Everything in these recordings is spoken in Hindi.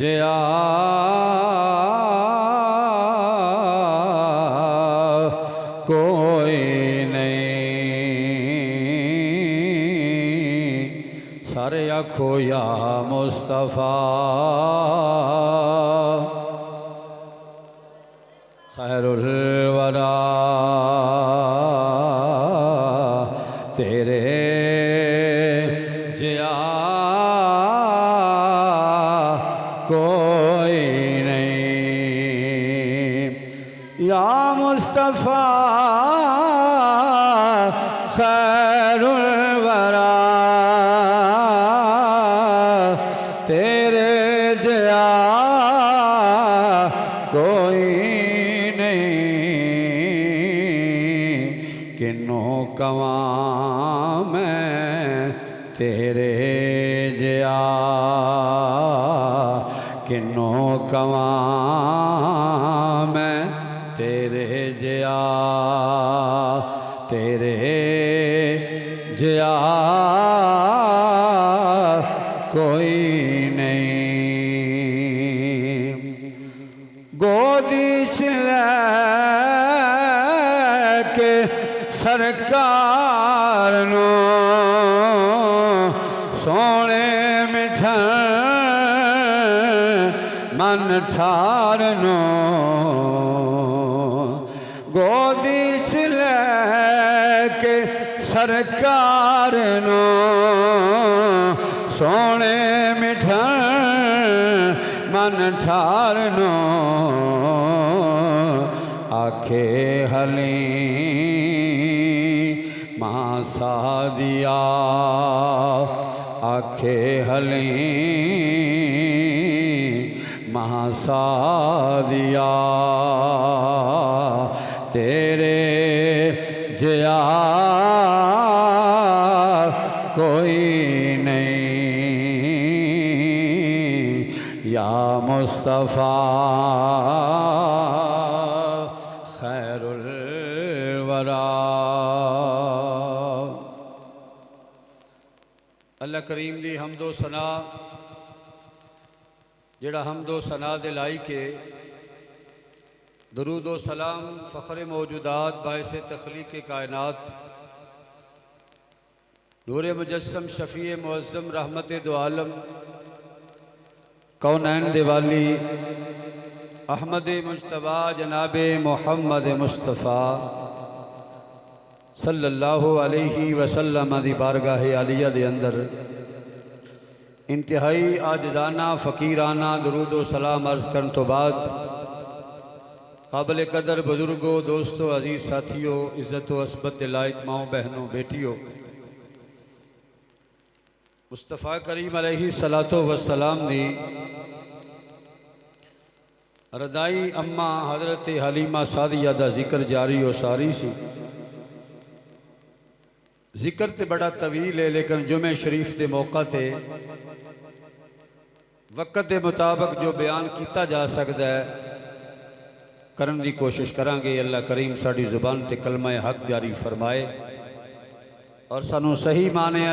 जिया कोई नहीं। सारे आखो या मुस्तफ़ा खैरुल वरा तेरे जिया कोई नहीं। या मुस्तफ़ा खैरुल वरा तेरे जिया कोई किन्नों कवां मैं तेरे जिया किन्नों कवां मैं तेरे जिया तेरे जिया कोई नहीं। गोदी चिल्ला के सरकार नो सोने मिठन मन ठार नो गोदी च लेके सरकार नो सोने मिठन मन ठार नो आखे हली मां सादिया आखे हली मां सादिया तेरे जिया कोई नहीं। या मुस्तफ़ा खैरुल वरा। अल्लाह करीम दी हमदो सना जेड़ा हमदो सना दे लाइके दरूद व सलाम फ़ख्र मौजूदात बाइस तख्लीक़ कायनात नूर मुजस्सम शफ़ी मुअज़्ज़म रहमत दो आलम कौनैन दिवाली अहमद मुज्तबा जनाब मोहम्मद मुस्तफ़ा सल्लल्लाहु अलैहि वसल्लम दी बारगाह आलिया दे अंदर इंतहाई आजदाना फ़कीराना दरूद व सलाम अर्ज़ करन तो बाद काबिल कदर बुजुर्गों दोस्तों अजीज़ साथियों इज़्ज़त व असबत लायक माओ बहनों बेटियों मुस्तफ़ा करीम अलैहि सलातो वस्सलाम दी रदाई अम्मा हज़रत हलीमा सादिया दा जिक्र जारी और सारी सी। जिक्र तो बड़ा तवील है लेकिन जुमे शरीफ के मौका ते वक़्त के मुताबिक जो बयान किया जा सकता है करन की कोशिश करांगे। अल्लाह करीम साड़ी जुबान ते कलमा हक जारी फरमाए और सानू सही माने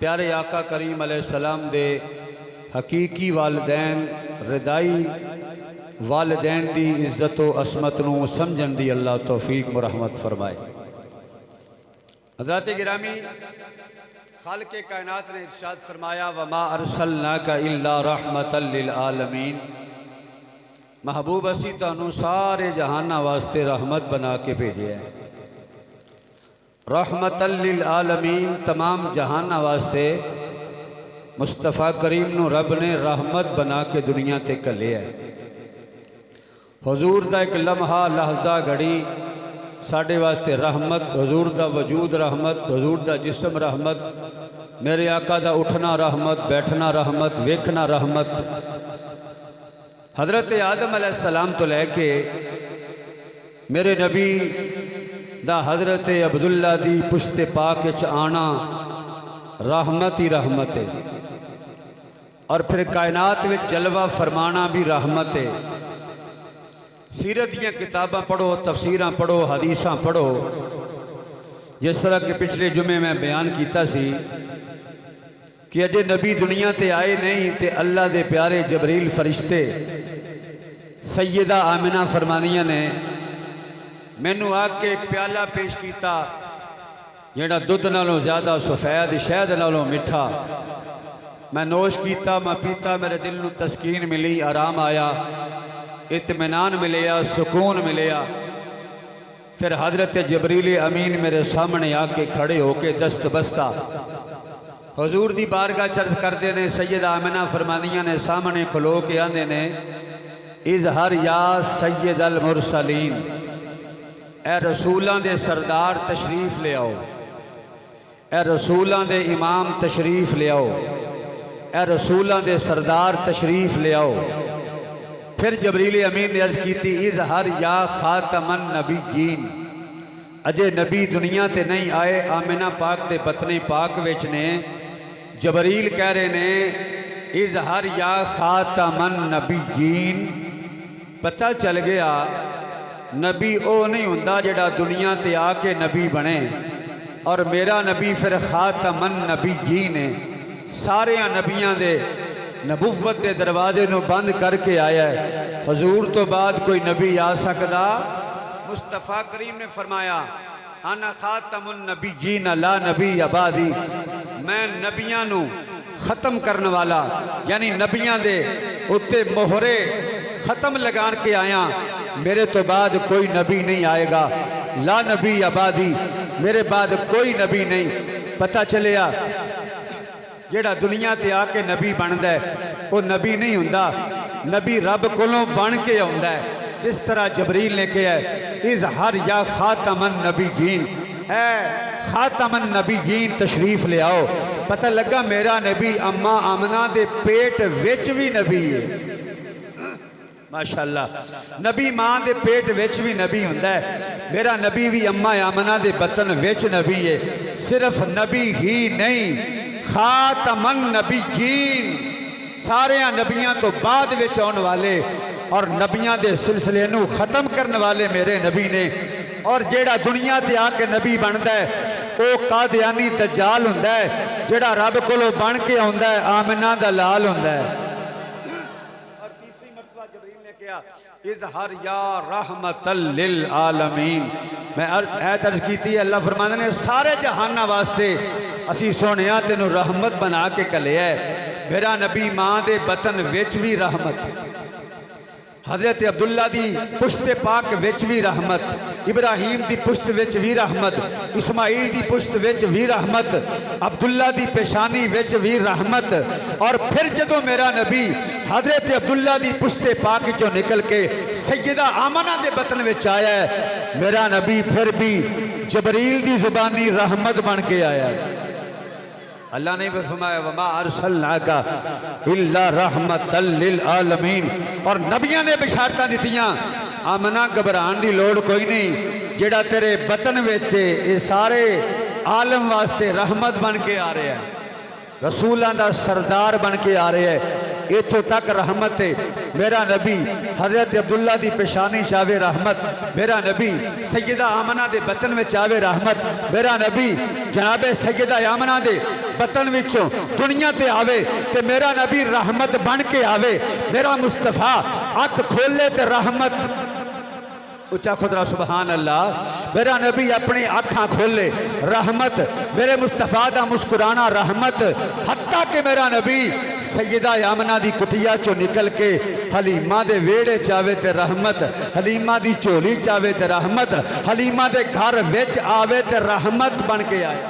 प्यारे आका करीम अलैहिस्सलाम दे हकीकी वालदैन रिदाई वालदैन दी इज्जत व असमत नू समझण दी अल्लाह तौफीक मुरहमत फरमाए। हज़रत गिरामी खालिक़े कायनात ने इरशाद फरमाया वमा अरसलनाका इल्ला रहमतल लिल आलमीन। महबूब असी तुहानू सारे जहाना वास्ते रहमत बना के भेजे है। रहमतल लिल आलमीन तमाम जहाना वास्ते मुस्तफ़ा करीम नू रब ने रहमत बना के दुनिया ते कले है। हुजूर दा एक लम्हा लहजा घड़ी साढ़े वास्ते रहमत, हुजूर दा वजूद रहमत, हुजूर दा जिस्म रहमत, मेरे आका दा उठना रहमत, बैठना रहमत, वेखना रहमत। हज़रत आदम अलैहिस्सलाम तो लैके मेरे नबी दा हज़रत अब्दुल्ला दी पुश्ते पाक च आना रहमत ही रहमत है और फिर कायनात में जलवा फरमाना भी रहमत है। सीरत दियाँ किताबां पढ़ो, तफसीरां पढ़ो, हदीसां पढ़ो। जिस तरह के पिछले जुमे मैं बयान किया सी कि अजे नबी दुनिया ते आए नहीं तो अल्लाह के प्यारे जबरील फरिश्ते सैयदा आमिना फरमानिया ने मैनू आके एक प्याला पेश किया जिहड़ा दुध नालों ज़्यादा सफैद शहद नालों मिठा। मैं नोश किया, मैं पीता, मेरे दिल नूं तस्कीन मिली, आराम आया, इत्मीनान मिलिया, सुकून मिलिया। फिर हजरत जबरील अमीन मेरे सामने आके खड़े होके दस्त बस्ता हजूर दी बारगाह चर्च करते ने। सैयदा आमिना फरमानिया ने सामने खलो के आंदे ने इजहर या सैयद अल मुरसलीन, ए रसूलों दे सरदार तशरीफ ले आओ, ए रसूलों दे इमाम तशरीफ ले आओ, ए रसूलों दे सरदार तशरीफ ले आओ। फिर जबरील अमीन ने अर्ज की इजहर या खातमन नबीयीन, अजे नबी दुनिया ते नहीं आए। आमिना पाक दे बतने पाक विच ने जबरील कह रहे ने इजहर या खातमन नबीयीन। पता चल गया नबी वो नहीं हुंदा जिहड़ा दुनिया ते आके नबी बने, और मेरा नबी फिर खातमन नबीयीन है। सारे नबियां दे नबुव्वत के दरवाजे नूं बंद करके आया है। हजूर तो बाद कोई नबी आ सकदा? मुस्तफ़ा करीम ने फरमाया अना खातमुन नबीयीन ला नबी अबादी, मैं नबियां नूं ख़त्म करने वाला यानी नबियां दे उत्ते मोहरे ख़त्म लगा के आया। मेरे तो बाद कोई नबी नहीं आएगा। ला नबी आबादी, मेरे बाद कोई नबी नहीं। पता चलिया जेड़ा दुनिया ते आके नबी बनता है वो नबी नहीं हुंदा, नबी रब कोलों बन के आउंदा है। जिस तरह जबरील ने कहा इजहर या खातमन नबीयीन, है खातमन नबीयीन तशरीफ ले आओ। पता लगा मेरा नबी अम्मा आमना दे पेट विच भी नबी है। माशाअल्लाह, नबी मां दे पेट विच भी नबी हुंदा है। मेरा नबी भी अम्मा आमना दे बतन विच नबी है। सिर्फ नबी ही नहीं, खातमन नबीयीन, सारे नबियां तो बाद विच आने वाले और नबियां दे सिलसिले नूं खत्म करने वाले मेरे नबी ने। और जेड़ा दुनिया ते आके नबी बनता है वो कादियानी दज्जाल हुंदा है, जेड़ा रब कोलों बन के आउंदा है आमिना दा लाल हुंदा है। और तीसरी मर्तबा जबरील ने कहा इजहर या रहमतल लिल आलमीन। मैं अर्ज की अल्लाह फरमांदे ने सारे जहाना वास्ते असी सोहणिया तेनू रहमत बना के कलिया है। मेरा नबी मां दे बतन विच भी रहमत, हजरत अब्दुल्ला दी पुश्त पाक विच भी रहमत, इब्राहीम दी पुश्त विच भी रहमत, इस्माइल दी पुश्त विच भी रहमत, अब्दुल्ला दी पेशानी विच भी रहमत। और फिर जदों मेरा नबी हजरत अब्दुल्ला दी पुश्त पाक चों निकल के सैयदा आमना दे बतन विच आया है, मेरा नबी फिर भी जबरील दी जुबानी रहमत बन के आया है। अल्लाह ने भी फरमाया वमा अरसलनाका इल्ला रहमतल लिल आलमीन। और नबियां ने बिशारतां दित्तियां आमना घबराण दी लोड़ कोई नहीं, जेड़ा तेरे बतन विच ये सारे आलम वास्ते रहमत बन के आ रहा है, रसूलां दा सरदार बन के आ रहा है। इतों तक रहमत है। मेरा नबी हजरत अब्दुल्ला दी पेशानी चावे रहमत, मेरा नबी सैयदा आमना दे बतन में चावे रहमत, मेरा नबी जनाबे सैयदा आमना दे बतन विचों दुनिया ते आवे ते मेरा नबी रहमत बन के आवे। मेरा मुस्तफा अख खोले ते रहमत, उच्चा खुदरा सुबहान अल्लाह। मेरा नबी अपनी आँखां खोले रहमत, मेरे मुस्तफा दा मुस्कुराना रहमत। हत्ता कि मेरा नबी सैयदा आमना दी कुटिया चो निकल के हलीमा दे वेड़े चावे ते रहमत, हलीमा दी झोली चावे ते रहमत, हलीमा दे घर विच आवे ते रहमत बन के आए।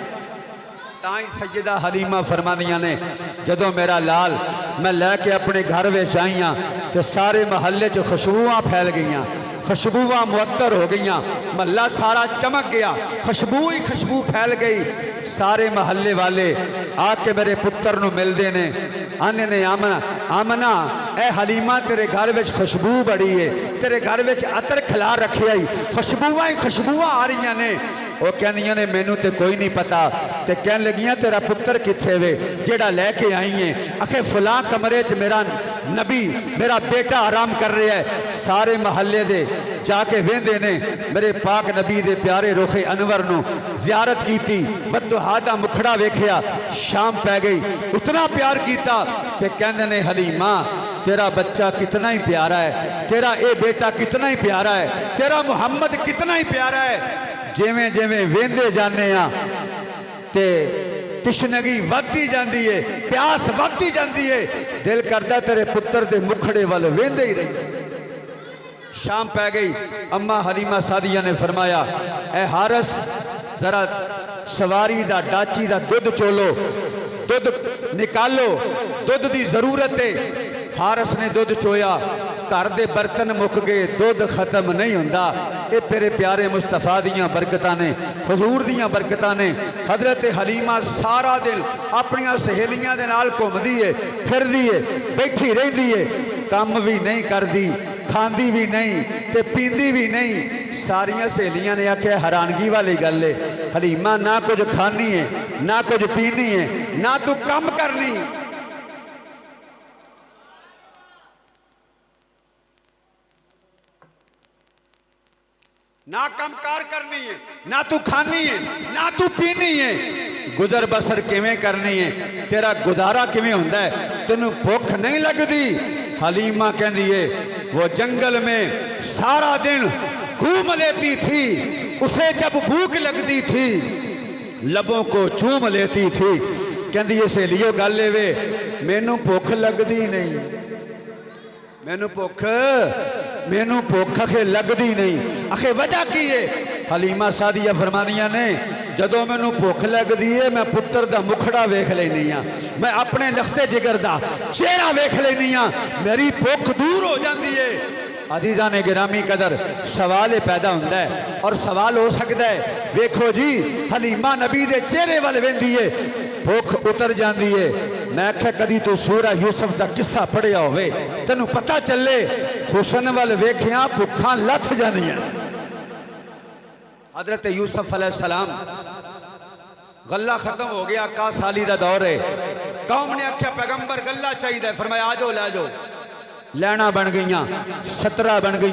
ताई सैयदा हलीमा फरमानिया ने जदों मेरा लाल मैं लैके अपने घर विच आई हाँ तो सारे महल्ले च खुशबुआं फैल गईयां, खुशबुआं मुअत्तर हो गई, महल्ला सारा चमक गया, खुशबू ही खुशबू फैल गई। सारे महल्ले वाले आके मेरे पुत्र नूं मिलते ने, आने ने आमना आमना ए हलीमा तेरे घर विच खुशबू बड़ी है, तेरे घर विच अतर खिला रखे आई, खुशबुआं ही खुशबुआं आ रही ने। वो कहदियां ने मैनू तो कोई नहीं पता, ते कहन लगियां तेरा पुत्र किथे वे जेड़ा लैके आई है। आखे फलां कमरे च मेरा नबी मेरा बेटा आराम कर रहा है। सारे महल्ले दे जाके वेंदे ने मेरे पाक नबी दे प्यारे रुखे अनवर नू जियारत की, वदुहा दा मुखड़ा वेखिया, शाम पै गई, उतना प्यार किया ते कहंदे ने हलीमा तेरा बच्चा कितना ही प्यारा है, तेरा ये बेटा कितना ही प्यारा है, तेरा मुहम्मद कितना ही प्यारा है। जिवें जिवें वेंदे जाने ते तिशनगी वधदी जाती है, प्यास वधदी जाती है, दिल करता तेरे पुत्र दे मुखड़े वाल वेंदे ही रही। शाम पै गई, अम्मा हलीमा सादिया ने फरमाया ए हारस जरा सवारी दा डाची दा दुध चोलो, दुध निकालो, दुध की जरूरत है। हारस ने दुध चोया, घर दे बर्तन मुक गए, दुध खत्म नहीं होंदा। ये मेरे प्यारे मुस्तफा दियां बरकतां ने, हजूर दियां बरकतां ने। हजरत हलीमा सारा दिन अपनियां सहेलियां दे नाल घुमदी है, फिरदी है, बैठी रहिंदी है, काम भी नहीं करदी, खांदी भी नहीं ते पींदी भी नहीं। सारियां सहेलियां ने आख्या हैरानगी वाली गल है, हलीमा ना कुछ खानी है, ना कुछ पीनी है, ना तू कम करनी, ना कमकार करनी है, ना तू खानी है, ना तू पीनी है, गुजर बसर किवें करनी है, तेरा गुजारा किवें होंदा है, तेनू भुख नहीं लगती। हलीमा कहती है वो जंगल में सारा दिन घूम लेती थी, उसे जब भूख लगती थी लबों को चूम लेती थी। कहती है सहेलियो गल वे मैनू भुख लगती नहीं, मैनू भुख अखे लगती नहीं। आखे वजह की है? हलीमा सादिया फरमानिया ने जदों मैनू भुख लगती है मैं पुत्र दा मुखड़ा वेख लेनी हाँ, मैं अपने लखते जिगर दा चेहरा वेख लेनी हाँ, मेरी भुख दूर हो जाती है। अजीजा ने गिरामी कदर सवाल पैदा होता है और सवाल हो सकता है, वेखो जी हलीमा नबी दे चेहरे वाल वेंदी है, भुख उतर जाती है। मैं आख्या कदी तू सूरा यूसुफ का किस्सा पढ़िया होवे, तेनू पता चले हुसन वाल वेखिया भुखा लथ जानियां। हजरत यूसुफ अलैहिस्सलाम गल्ला खत्म हो गया, 21 साली का दौर है, कौम ने आख्या पैगंबर गल्ला चाहिए, फरमाया आ जाओ लै जाओ। लैना बन गई, 17 बन गई,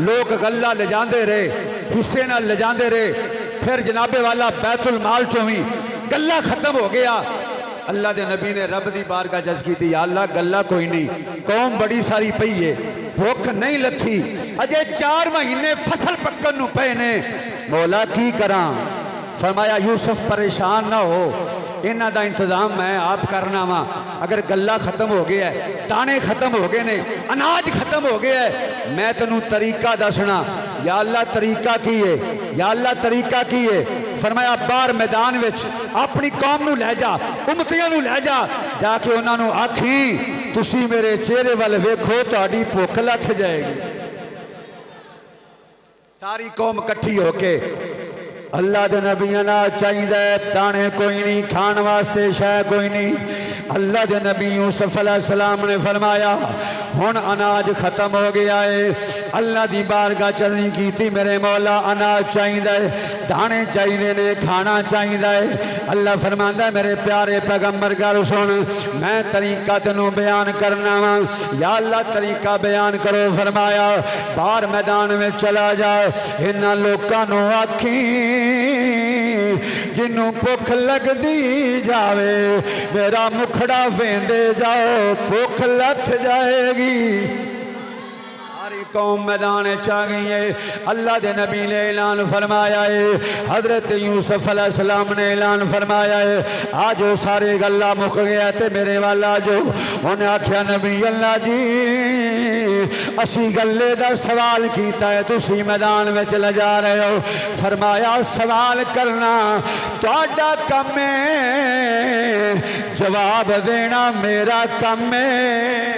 लोग गल्ला ले जाते रहे, हिस्से नाल ले जाते रहे। फिर जनाबे वाला बैतुल माल चों भी गल्ला खत्म हो गया। अल्लाह के नबी ने रब की बारगाह जज की, अल्लाह गल्ला कोई नहीं, कौम बड़ी सारी पई है, भुख नहीं लथी, अजे 4 महीने फसल पक्कन नूं पे ने, मौला की करा। फरमाया यूसुफ परेशान ना हो, इन्हां दा इंतजाम मैं आप करना वा। अगर गल्ला खत्म हो गया है, दाने खत्म हो गए ने, अनाज खत्म हो गया है, मैं तेनू तरीका दसना। या अल्लाह तरीका की है, या अल्लाह तरीका की है? फरमाया बाहर मैदान विच अपनी कौम नू लै जा, उम्मतियां नू लै जा, जाके उन्हां नू आखी तुसी मेरे चेहरे वाल वेखो तुहाडी भुख लथ जाएगी। सारी कौम इकट्ठी होके अल्लाह के नबियां नाल चाहिए, दाने कोई नहीं, खाण वास्ते शह कोई नहीं। अल्लाह के नबी यूसुफ अलैहिस्सलाम ने फरमाया हुण अनाज खत्म हो गया है, अल्लाह की बारगाह चलनी की, मेरे मौला अनाज चाहिए, दाने चाहिए ने, खाना चाहिए। अल्लाह फरमांदा मेरे प्यारे पैगंबर गल सुन, मैं तरीका तेनों बयान करना वा। या अल्लाह तरीका बयान करो। फरमाया बाहर मैदान में चला जा, इन्हां लोकां नूं आखी जिन्हों भुख लगती जावे मेरा मुखड़ा वेंदे जाओ, भुख लथ जाएगी। सारी कौम मैदान च आ गई है। अल्लाह के नबी ने ऐलान फरमाया है, हजरत यूसुफ अलैहिस्सलाम ने ऐलान फरमाया है, आ जो सारे गल्ला मुक गया ते मेरे वाल आ जाओ। उन्हें आख्या नबी अल्लाह जी असी गल्ले का सवाल किया है, तुसी मैदान में ले जा रहे हो। फरमाया सवाल करना तुहाडा काम है, जवाब देना मेरा काम है।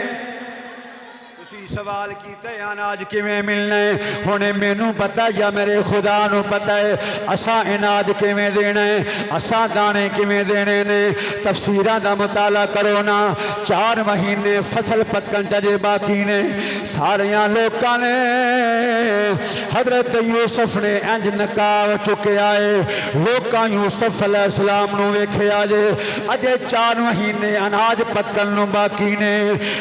तुसी सवाल किया अनाज किवें मिलना है, हुणे मैनू पता या मेरे खुदा नू पता है असा अनाज किवें देना है, असा दाने किवें देने ने। तफसीरां दा मुताला करो ना, 4 महीने फसल पक्कन चे बाकी ने। सारियां लोकां ने हजरत यूसुफ ने इंज नकाब चुकिया है, लोकां यूसुफ अलैहिस्सलाम नू वेखिया जे अजे 4 महीने अनाज पक्कन नू बाकी ने।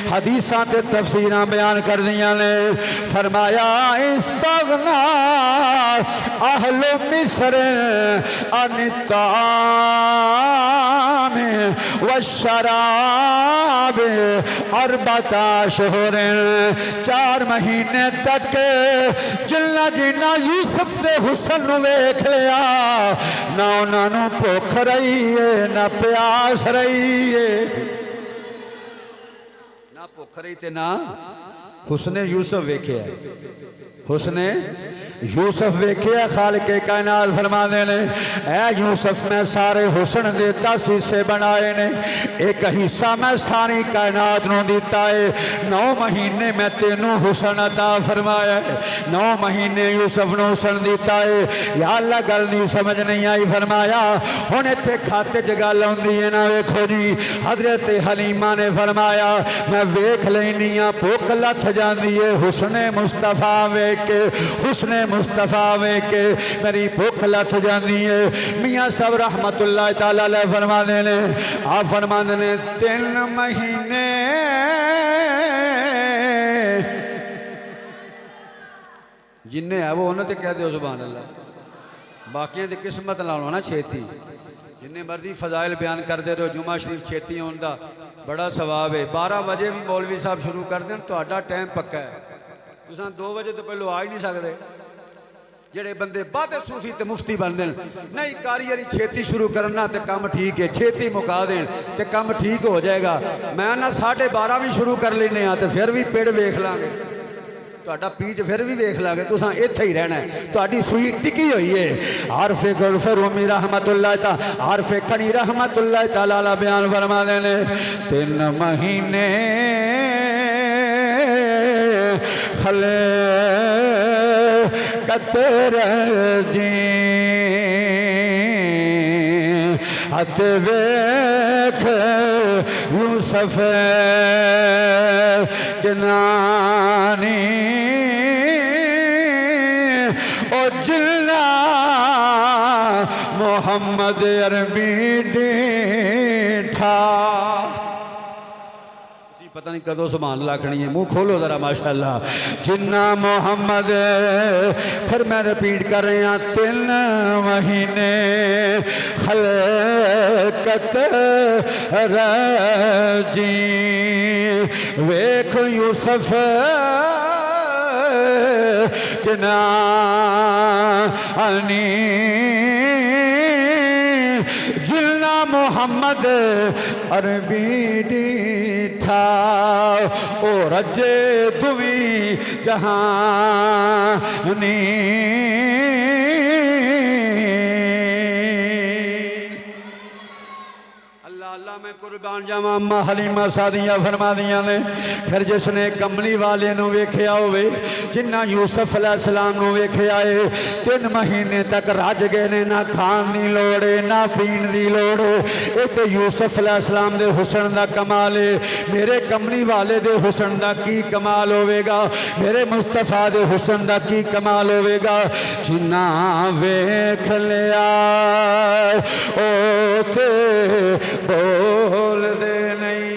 हदीसां ते तफसीरां बयान कर दियां ने, फरमाया इस्तगना अहले मिस्र अनिताम व शराब अरबता शहरन। 4 महीने तक जिन्ना जिन्ना यूसुफ दे हुसन नू वेख लिया ना उन्होंने भुख रही है ना प्यास रही है, ना भुख रही ते ना हुसने यूसुफ वेख्या। हुसने यूसुफ वेख्या खालिके कायनात फरमाते ने ऐ यूसुफ मैं सारे हुसन दे 10 हिस्से बनाए ने, एक हिस्सा मैं सारी कायनात नू दिता है। 9 महीने मैं तेनू हुसन अता फरमाया है, 9 महीने यूसुफ नू हुसन दिता है। या अल्लाह गल नहीं समझ नहीं आई। फरमाया हुण इत्थे खाते च गल आउंदी है ना, वेखो जी हजरत हलीमा ने फरमाया मैं वेख लैनी आ भुख लथ जाती है हुसने मुस्तफा वेख के, हुसने मुस्तफा वेख के मेरी भुख लथ जाती है। मियाँ साहब रहमतुल्लाह तआला अलैह फरमाते ने, आप फरमाते ने 3 महीने जिन्ने है वो उन्होंने कह दो सुभान अल्लाह, बाकियों की किस्मत लाओ ना छेती। जिन्ने मर्जी फजाइल बयान करते रहो, जुमा शरीफ छेती आने का बड़ा सवाब है। 12 बजे भी मौलवी साहब शुरू कर दें तो टाइम पक्का है, तुम 2 बजे तो पहले आ ही नहीं सकते। जेड़े बंदे बाते सूफी ते मुफ्ती बनते नहीं, कारीगरी छेती शुरू करना तो काम ठीक है, छेती मुका दें तो काम ठीक हो जाएगा। मैं ना 12:30 भी शुरू कर लेने तो फिर भी पेड़ वेख लाँगे, तुहाडा पीच फिर भी वेख लाँगे, तुसां इत्थे ही रहना है, तुहाडी सूई टिकी हुई है। आरफे गुरफे रूमी रहमतुल्लाह ता आरफे खनी रहमतुल्लाह तआला बयान फरमाते ने 3 महीने खले कतर जी हत वेख यूसुफ किनानी ओ जिल्ला मोहम्मद अरबी डीठा। पता नहीं कदों सुभान अल्लाह आखनी है, मुंह खोलो जरा माशाअल्लाह। जिन्ना मोहम्मद, फिर मैं रिपीट कर रहा 3 महीने खलकत रजी वेख यूसुफ किनानी जिल्ला मोहम्मद अरबी डीठा ओ रजे दुवी जहानी। अल्लाह मैं कुर्बान जावा। अम्मा हलीमा सादिया फरमा दिया ने फिर जिसने कमली वाले नू वेख्या होवे, जिन्ना यूसुफ अलैहिस्सलाम नू वेख्या है 3 महीने तक रज गए ने, ना खाण दी लोड़ है ना पीण दी लोड़ है। ये तो यूसुफ अलैहिस्सलाम दे हुसन दा कमाल है। मेरे कमली वाले दे हुसन दा की कमाल होवेगा, मेरे मुस्तफा दे हुसन दा की कमाल होवेगा। जिन्ना वेख लिया ओ ते बोल दे नहीं,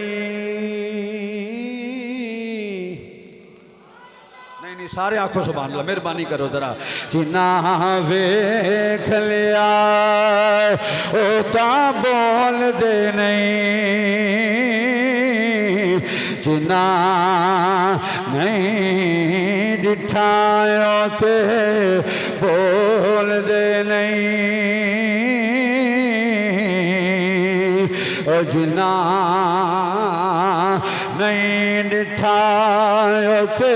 सारे आंखों सुभान अल्लाह, मेहरबानी करो जरा। जिन्ना वेख लिया ओ ता बोल दे नहीं, जिन्ना नहीं डिठा ते बोल दे नहीं, जिन्ना नहीं डिठा ते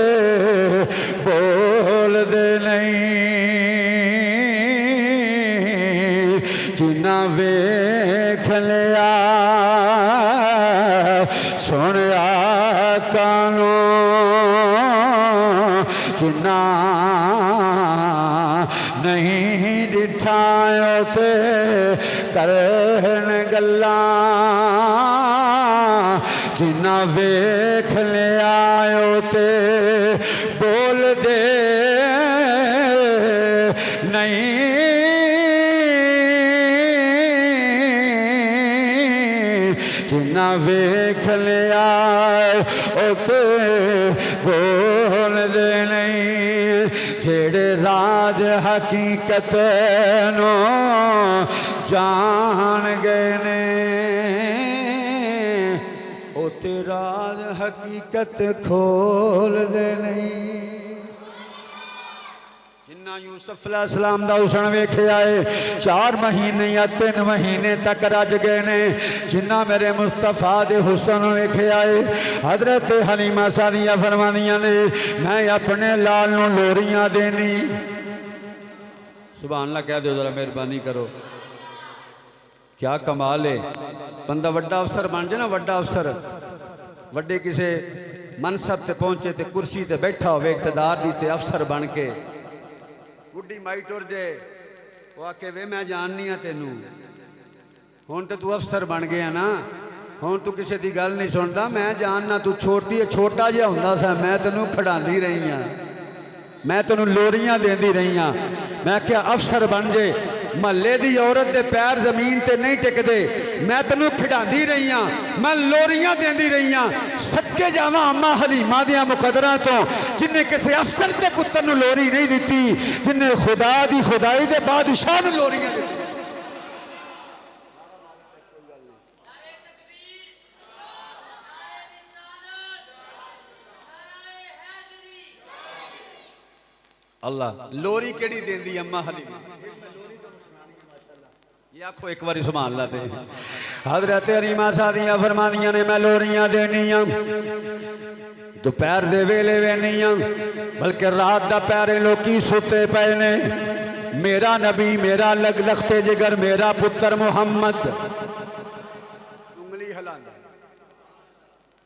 बोल दे नहीं, जिन्ना वेख लिया सुन कानून जिन्ना नहीं डिठा ते करन गल्लां जिन्ना वेख लिया ते बोल दे नहीं जिन्ना वेख लिया ते बोल दे नहीं जेड़े राज हकीकत नो जान गए ने ओते राज हकीकत खोल दे नहीं जिन्ना यूसुफ अलैहिस्सलाम दा हुसन वेखिया है 4 महीने या 3 महीने तक रज गए ने जिन्ना मेरे मुस्तफा दे हुसन वेखिया है हजरत हलीमा सादिया फरमानियां ने मैं अपने लाल नूं लोरियां देनी सुभान अल्लाह कह दो जरा मेहरबानी करो क्या कमाल है बंदा वड्डा अफसर बन जाए ना वड्डा अफसर वड्डे किसी मनसब ते पहुंचे ते कुर्सी ते बैठा होवे इक़्तिदार दी ते अफसर बन के बुढ़ी माई टुर जाए वो आके वे मैं जाननी हाँ तेनू हुण तो तू अफसर बन गया ना हुण तू किसी की गल नहीं सुनता मैं जानना तू छोटी छोटा जिहा हुंदा सा मैं तेनू खड़ांदी रही हाँ मैं तेनू लोरियां देंदी रही हाँ मैं क्या अफसर बन जे महल्ले की औरत के पैर जमीन ते नहीं टिकते मैं तेनू खिडांदी रही हाँ मैं लोरियां देंदी रही हाँ सदके जावां अम्मा हलीमा दियां मुकदरां तो जिन्हें किसी अफसर के पुत्र नूं लोरी नहीं दी जिन्हें खुदा दी खुदाई दे बादशाह नूं लोरियां दी अल्लाह लोरी केड़ी देंदी अम्मा हलीमा ये आखो एक बारी सुभान अल्लाह दे हजरत हलीमा सादिया फरमानियां ने मैं लोरियां देनियां दोपहर दे वेले वेनियां बल्कि रात दा पैरे लोकी सुते पे ने मेरा नबी मेरा लखते जिगर मेरा पुत्र मुहम्मद उंगली हिलांदा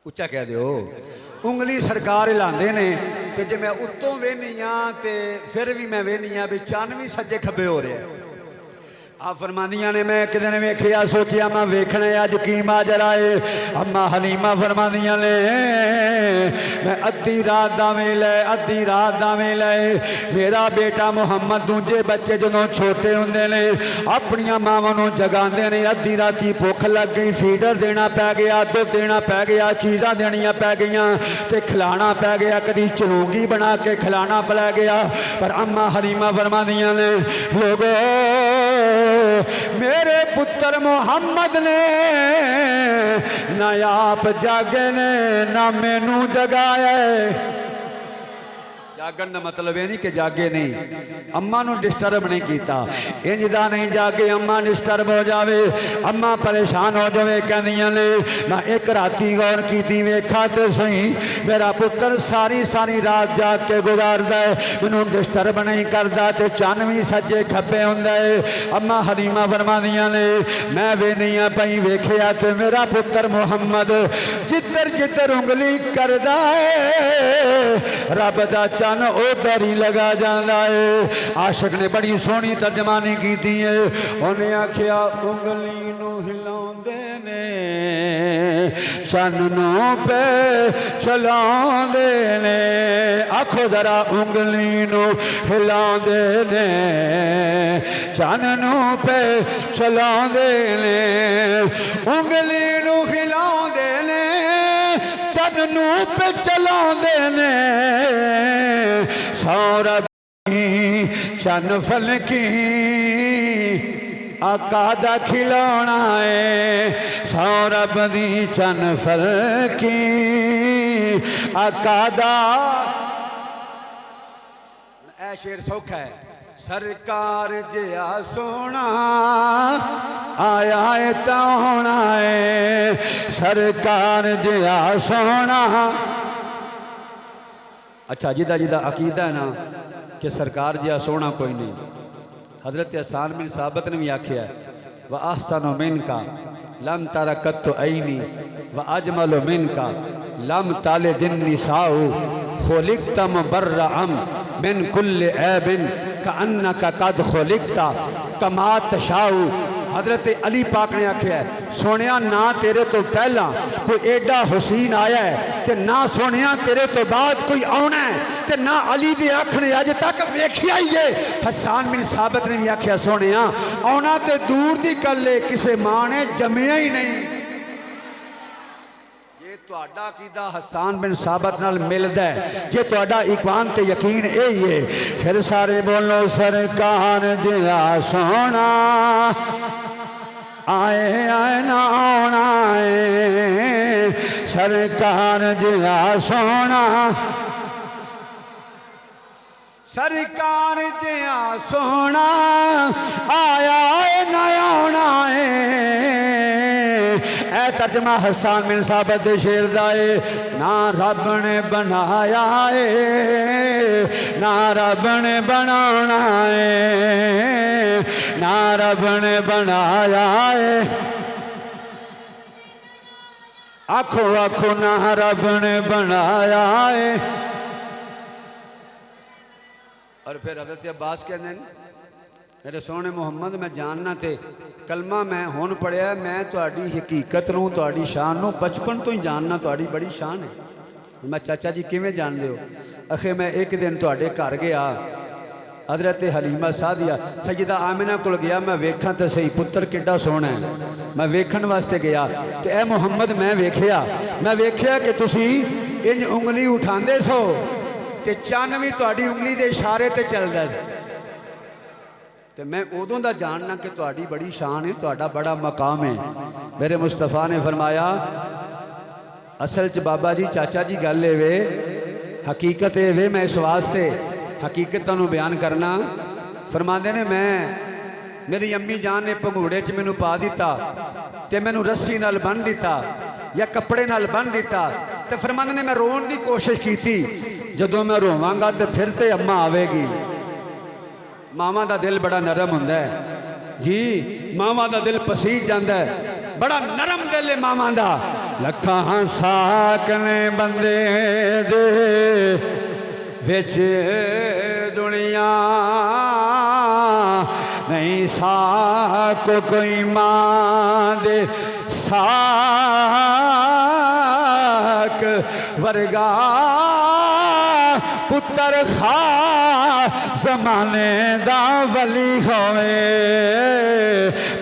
उच्चा कह दो उंगली सरकार हिलांदे ने ते जे मैं उत्तों वेहनी हाँ तो फिर भी मैं वेहनी हाँ भी चन्न भी सज्जे खब्बे हो रहा है आ फरमानियां ने मैं एक दिन वेखिया सोचिया मैं वेखना अज की माजरा है अम्मा हलीमा फरमानियां ने मैं अद्धी रात दा वेला मेरा बेटा मुहम्मद दूजे बच्चे जो छोटे होंगे ने अपनिया मावां नूं जगांदे ने अद्धी राती भुख लग गई फीडर देना पै गया दुध देना पै गया चीज़ां देनियां पै गईयां ते खिलाना पै गया कदी चलूंगी बना के खिलाना पै गया पर अम्मा हलीमा फरमानियां ने लोगो मेरे पुत्र मुहम्मद ने ना आप जागे ने ना मैनू जगाया जागन का मतलब यह नहीं कि जागे नहीं अम्मा नू डिस्टर्ब नहीं किया इंजदा नहीं जागे अम्मा डिस्टर्ब हो जाए अम्मा परेशान हो जाए कहदियां ने ना एक राती गौर की वेखा तो सही मेरा पुत्र सारी सारी रात जाग के गुजारदा है मैनू डिस्टर्ब नहीं करता तो चन्न भी सज्जे खब्बे हुंदा है अम्मा हलीमा फरमादियां ने मैं वेनिया पई वेखिया तो मेरा पुत्र मुहम्मद जिधर जिधर उंगली करदा है रब दा चन्न उधर ही लगा जाता है आशिक ने बड़ी सोहनी तर्जमानी की है उन्हें आखिया उंगली नू हिलाउंदे ने चन्नों पे चलाउंदे ने आखो जरा उंगली नू हिलाउंदे ने चन्नों पे चलाउंदे ने उंगली नू हिलाउंदे ने चन्नों पे चलाउंदे ने सौरभ चन्न फलकी आका दा खिलौना है सौरभ दी चन्न फलकी आका दा ऐ शेर सौखा है सरकार जिया सोना आया है तो होना है सरकार जिया सोना अच्छा जिदा जिदा अकीदा है ना कि सरकार जिया सोना कोई नहीं हजरत हसन बिन साबित ने भी आख्या व अहसन मिन का लम तरकत ऐनी व अजमल मिन का लम ताले दिन निसाऊ खुलिकता मुबर्रअम मिन कुल्लि ऐबिन कअन्नका कद खुलिकता कमा तशाउ। हजरत अली पाक ने आख्या है सोनिया ना तेरे तो पहला कोई एडा हुसैन आया है ते ना सोनिया तेरे तो बाद कोई आना है ते ना अली दी अख ने अज तक वेखिया ही है। हसन बिन साबित ने भी आख्या सोनिया आना तो दूर दी गल है किसी मां ने जमिया ही नहीं। तुहाडा अकीदा हसन बिन साबित नाल मिलदा है जे तुहाडा ईमान ते यकीन यही है फिर सारे बोलो सरकार जिया सोना आए आए ना आना है सरकार जिया सोना सरकार जिया सोना आया ना आना है। ऐ तर्जमा हसन बिन साबित दे शेर दा है ना रब ने बनाया है ना रब ने बनाना है ना रब ने बनाया है। आखो आखो ना रब ने बनाया है। और फिर हज़रत अब्बास कहते हैं मेरे सोहने मुहम्मद मैं जानना थे कलमा मैं हुण पढ़िया मैं तुहाडी हकीकत नूं तुहाडी शान नूं बचपन तो ही जानना तुहाडी बड़ी शान है। मैं चाचा जी किवें जानदे हो? आखे मैं एक दिन तुहाडे घर गया हज़रत हलीमा सादिया सैयदा आमिना कोल गया मैं वेखां तो सही पुत्र किड्डा सोहना है मैं वेखण वास्ते गया तो ए मुहम्मद मैं वेख्या कि तुसी इंज उंगली उठांदे सो ते चन्न भी तुहाडी उंगली दे इशारे ते चलदा सी ते मैं उदों दा जानना कि तुहाडी बड़ी शान है तुहाडा बड़ा मकाम है। मेरे मुस्तफा ने फरमाया असल च बाबा जी चाचा जी गल वे हकीकत ये वे मैं इस वास्ते हकीकत नूं बयान करना फरमाते ने मैं मेरी अम्मी जान ने भंगूड़े च मैनू पा दिता ते मैनू रस्सी नाल बन दिता या कपड़े नाल बन दिता ते फरमाते ने मैं रोन की कोशिश की जदों मैं रोवांगा तो फिर तो अम्मा आवेगी। मावां दा दिल बड़ा नरम हुंदा है जी मावां दा दिल पसीज जांदा है बड़ा नरम दिल है मावां दा। लखां साक ने बंदे दे विच दुनिया नहीं साक कोई मां दे साक वर्गा पुत्र खा जमाने दा वली होवे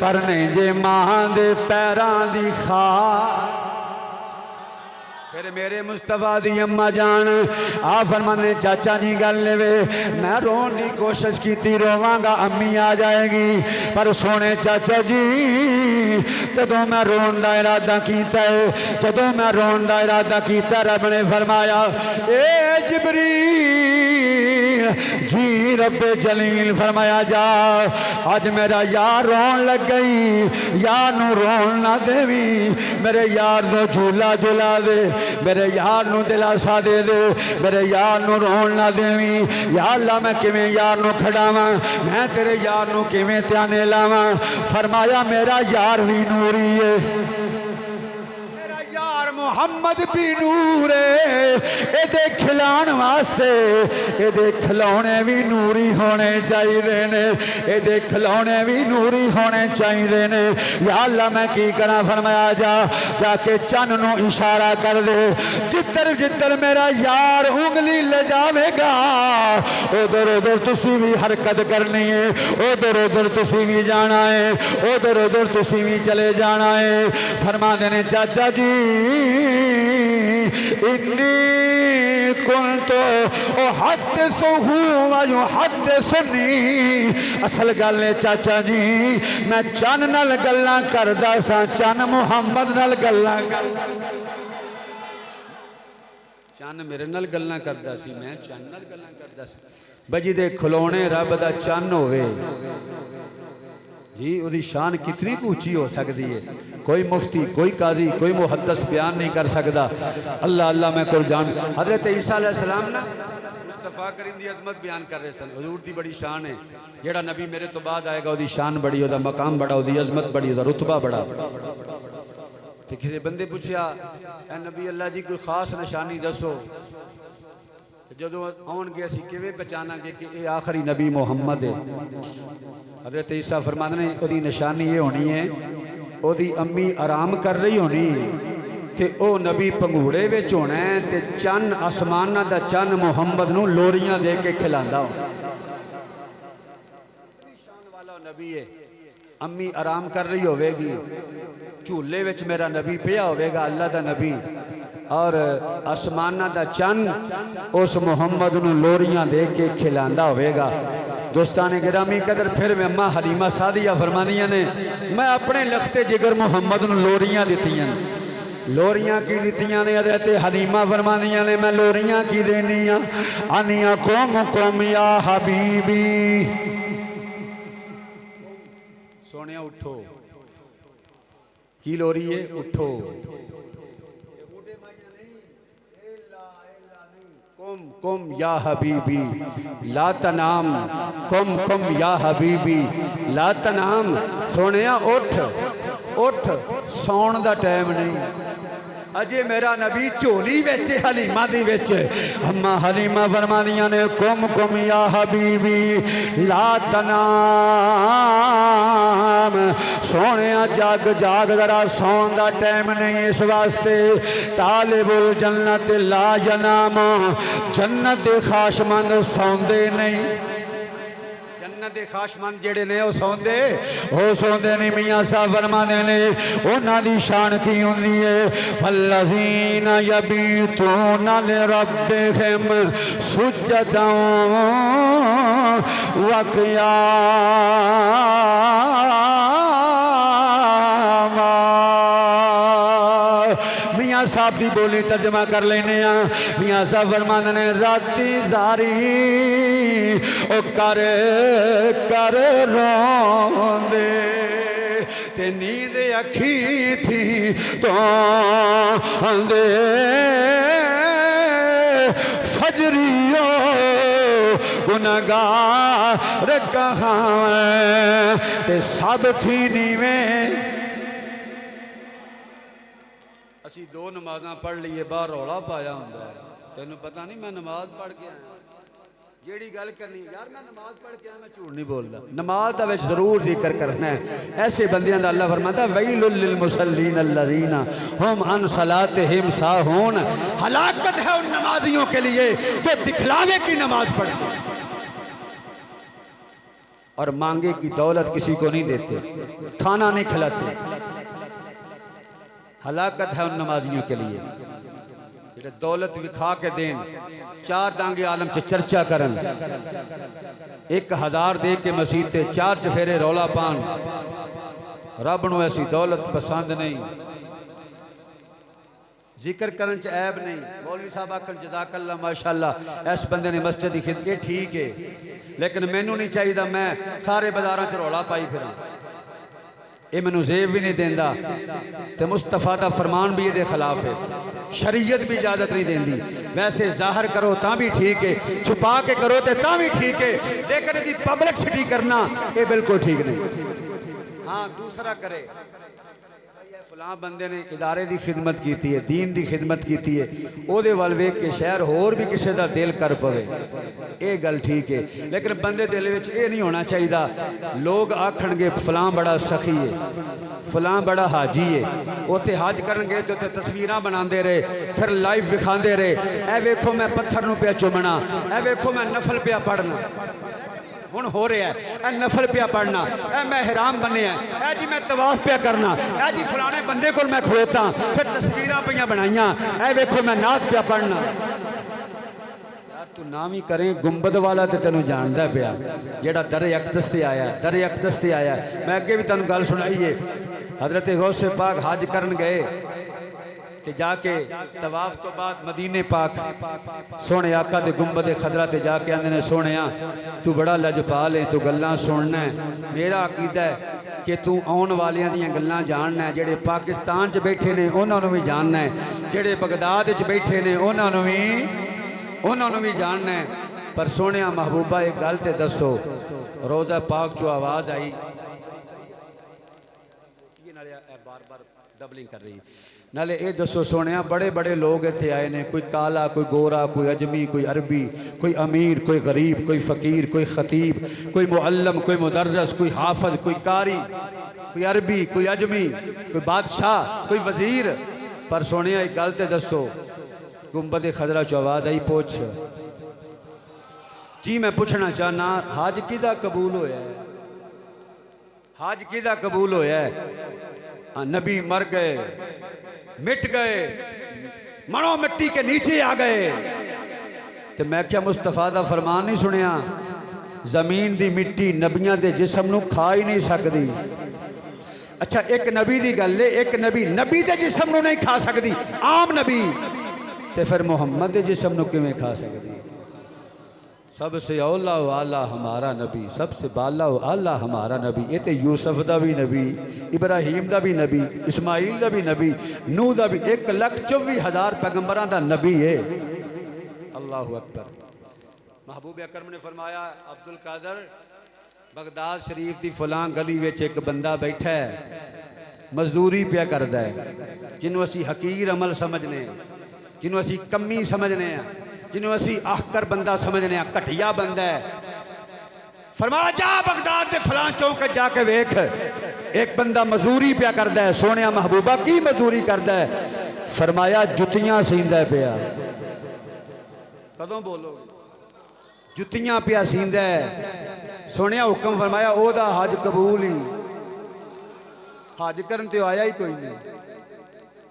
पर नहीं जे मां दे पैरां दी खा। फिर मेरे मुस्तफा दी अम्मा जान आ फरमाने चाचा जी गल वे मैं रोन की कोशिश की रोवांगा अम्मी आ जाएगी पर सोने चाचा जी जदों मैं रोन का इरादा किया जदों मैं रोन का इरादा किया रब ने फरमाया ए जिबरील जी रब्बे जलील फरमाया जा अज मेरा यार रोन लग गई यार नू रोन ना देवी मेरे यार नू झूला झूला दे मेरे यार नू दिलासा दे दे मेरे यार नू रोन ना देवी। या अल्लाह मैं किवें यार नू खड़ावां मैं तेरे यार नू किवें ध्याने लावां। फरमाया मेरा यार भी नूरी है मेरा यार मुहम्मद भी नूर है ये खिलाण वास्ते ये खिलौने भी नूरी होने चाहिए ने ये खिलौने भी नूरी होने चाहिए ने। या अल्लाह मैं की करा फरमाया जा जाके चन्न नू इशारा कर दे जिधर जिधर मेरा यार उंगली ले जावेगा उधर उधर तुसी भी हरकत करनी है उधर उधर तुसी भी जाना है उधर उधर तुसी भी चले जाना है। फरमा देने चाचा जी इन्नी कुल तो हद सोहू हद सुनी असल गल है चाचा जी मैं चन्न नाल गल्लां करदा सा चन्न मुहम्मद नाल गल्लां चन्न मेरे नाल गल्लां करदा सी मैं चन्न नाल गल्लां करदा सी बजी दे खिलौने रब दा चन्न होवे जी उसकी शान कितनी ऊंची हो सकती है कोई मुफ्ती कोई काजी कोई मुहद्दस बयान नहीं कर सकता। अल्लाह अल्लाह मैं कुर्बान हज़रत ईसा अलैहिस्सलाम ना मुस्तफा करीम की अजमत बयान कर रहे सन हुजूर की बड़ी शान है जेड़ा नबी मेरे तो बाद आएगा उसकी शान बड़ी उसका मकाम बड़ा उसकी अजमत बड़ी उसका रुतबा बड़ा। तो किसी बंदे पूछा ए नबी अल्लाह जी कोई खास निशानी दसो जदों आउणगे असीं किवें पहचानांगे कि ये आखिरी नबी मुहम्मद है। हज़रत ईसा फरमाते ने ओदी निशानी ये होनी है, ओदी अम्मी आराम कर रही होनी ते ओ नबी पंघूड़े विच होना है ते चन्न आसमानां दा चन्न मुहम्मद नूं लोरियां दे के खिलांदा होना। शान वाला नबी है। अम्मी आराम कर रही होवेगी, झूले विच मेरा नबी पिया होवेगा, अल्लाह दा नबी, और आसमाना दा चन्न उस मुहम्मद नूं लोरियां दे के खिलांदा होवेगा। दोस्ताने गिरामी कदर फिर मैं अम्मा हलीमा सादिया फरमानियां ने मैं अपने लखते जिगर मुहम्मद नूं लोरियां दित्तियां। लोरियां की दित्तियां ने हज़रत हलीमा फरमानियां ने मैं लोरियां की देनी आ आनिया कुम कुम या हबीबी। सोनिया उठो, की लोरी है, उठो। कुम कुम या हबीबी ला तनाम, कुम कुम या हबीबी ला तनाम। सोने उठ उठ, सौण दा टाइम नहीं। अजे मेरा नबी झोली विच हलीमा दी विच। अम्मा हलीमा फरमानियां ने कुम कुम या हबीबी ला तनाम। सोने जाग जाग जरा, सौन दा टाइम नहीं इस वास्ते। तालिबुल जन्नत ला यनाम, जन्नत दे खाशमंद सौंदे नहीं। जन्नत दे खाशमंद जेड़े ने वो सौंदे नहीं। मियां साहब फरमाते ने उन्हां दी शान की हुंदी है, फल्लज़ीना यबीतूना लिरब्बिहिम सुज्जदन व क़ियामा। मियां साहब की बोली तर्जमा कर लेने। मियां साहब फरमाते ने राती जारी ओ कर कर रोंदे ते नींद अखी थी तो आंदे फजरियो गुनहगार कहाँ ते सब थी नीवें। असी दो नमाज़ां पढ़ लीए बाहर रौला पाया हुंदा है, तेनू पता नहीं मैं नमाज पढ़ के आया। जेड़ी गल करनी यार मैं नमाज पढ़ के आया, मैं झूठ नहीं बोलता। नमाज दा विच जरूर जिक्र करना है। ऐसे बंदियां दा अल्लाह फरमाता वैलुल लिल मुसल्लीन अल्लज़ीना हुम अन सलातिहिम साहून। हलाकत है उन नमाजियों के लिए जो दिखलावे की नमाज पढ़ते और मांगे की दौलत किसी को नहीं देते, खाना नहीं खिलाते। हलाकत है उन नमाजियों के लिए जो दौलत विखा के देन, चार दांगे आलम च चर्चा करन, 1000 दे के मसीह ते 4 चफेरे रौला पान। रब नूं ऐसी दौलत पसंद नहीं। जिक्र करन च ऐब नहीं। मौलवी साहब आखन जज़ाकल्लाह माशाअल्लाह, इस बंदे ने मस्जिद की खिदमत ठीक है, लेकिन मैनू नहीं चाहिए मैं सारे बाजारों च रौला पाई फिर। ये मैनू जेब भी नहीं देंदा ते मुस्तफा का फरमान भी ये खिलाफ है। शरीयत भी इजाजत नहीं देंदी। वैसे जाहिर करो ता भी ठीक है, छुपा के करो तो ता भी ठीक है, लेकिन यदि पब्लिसिटी करना ये बिल्कुल ठीक नहीं। हाँ दूसरा करे फलां बंदे ने इदारे की खिदमत की है, दीन की खिदमत की है, वो वाल वेख के शहर होर भी किसी का दिल कर पवे, ये गल ठीक है। लेकिन बंदे दिल में ये नहीं होना चाहिए लोग आखणगे फलां बड़ा सखी है, फलां बड़ा हाजी है, उत्थे हज करन गए तो तस्वीरां बनाते रहे, फिर लाइव विखाते रहे। ए वेखो मैं पत्थर नूं पिया चुमना, ए वेखो मैं नफल पिया पढ़ना। हुण हो रहा है ए नफल पिया पढ़ना, ए मैं हराम बने, ए जी मैं तवाफ पिया करना, ए जी फलाने बंदे को मैं खलोता, फिर तस्वीरां पिया बनाइया, ए वेखो मैं नात पिया पढ़ना। यार तू नाम ही करें गुंबद वाला तो तेनों जानता पिया, जेड़ा दर अकदस ते आया, दर अकदस ते आया। मैं अगे भी तेनों गल सुनाई है। हजरत गौसे पाक हज करन गए ते जाके तवाफ तो बाद मदीने पाक सोने आका दे गुंबद खदरा ते जाके आंदे ने सोने तू बड़ा लजपाल है, तू गल्लां सुनना है। मेरा अकीदा है कि तू आने वालियां दियां गल्लां जानना है, जेड़े पाकिस्तान च बैठे ने उन्होंने भी जानना है, जेड़े बगदाद च बैठे ने उन्होंने भी जानना है। पर सोने महबूबा एक गल ते दसो, रोज़ा पाक चो आवाज़ आई, बार बार डबलिंग कर रही, नाले ये दसो सोने बड़े बड़े लोग इतने आए ने, कोई काला, कोई गोरा, कोई अजमी, कोई अरबी, कोई अमीर, कोई गरीब, कोई फ़कीर, कोई ख़तीब, कोई मुअल्लम, कोई मुदर्रस, कोई हाफज, कोई कारी, कोई अरबी, कोई अजमी, कोई बादशाह, कोई वज़ीर। पर सोने एक गल तो दसो, गुंबद खजरा चो आवाज़ आई, पूछ जी। मैं पूछना चाहना, हज किदा कबूल होया है? हज किदा कबूल होया है? नबी मर गए, मिट गए, मनो मिट्टी के नीचे आ गए। तो मैं क्या मुस्तफा दा फरमान नहीं सुनिया? जमीन दी मिट्टी नबियां दे जिस्म नूं खा ही नहीं सकती। अच्छा, एक नबी दी गल है, एक नबी दे जिस्म नूं नहीं खा सकती, आम नबी, तो फिर मुहम्मद दे जिस्म नूं किवें खा सकती? सबसे औला व आला हमारा नबी, सबसे बाला व आला हमारा नबी। ये तो यूसुफ दा भी नबी, इब्राहीम दा भी नबी, इस्माइल दा भी नबी, नूह दा भी, 1,24,000 पैगंबरां दा नबी है। अल्लाहु अकबर। महबूब अकरम ने फरमाया, अब्दुल कादर बगदाद शरीफ की फलां गली में एक बंदा बैठा है, मजदूरी पिया करता है, जिन्हों असी हकीर अमल समझने, जिन्हों असी कमी समझने, जिन्हों असी आहकर बंदा समझने, घटिया बंदा है। फरमाया जा बगदाद के फलां चौक जाके वेख, एक बंदा मजदूरी पिया करता है। सोने महबूबा की मजदूरी करता है? फरमाया जुतियां सींदा पिया। कदों बोलोगे? जुतियां पिया सींदा है। सोने हुक्म फरमाया ओदा हज कबूल ही, हज करन ते आया ही कोई नहीं।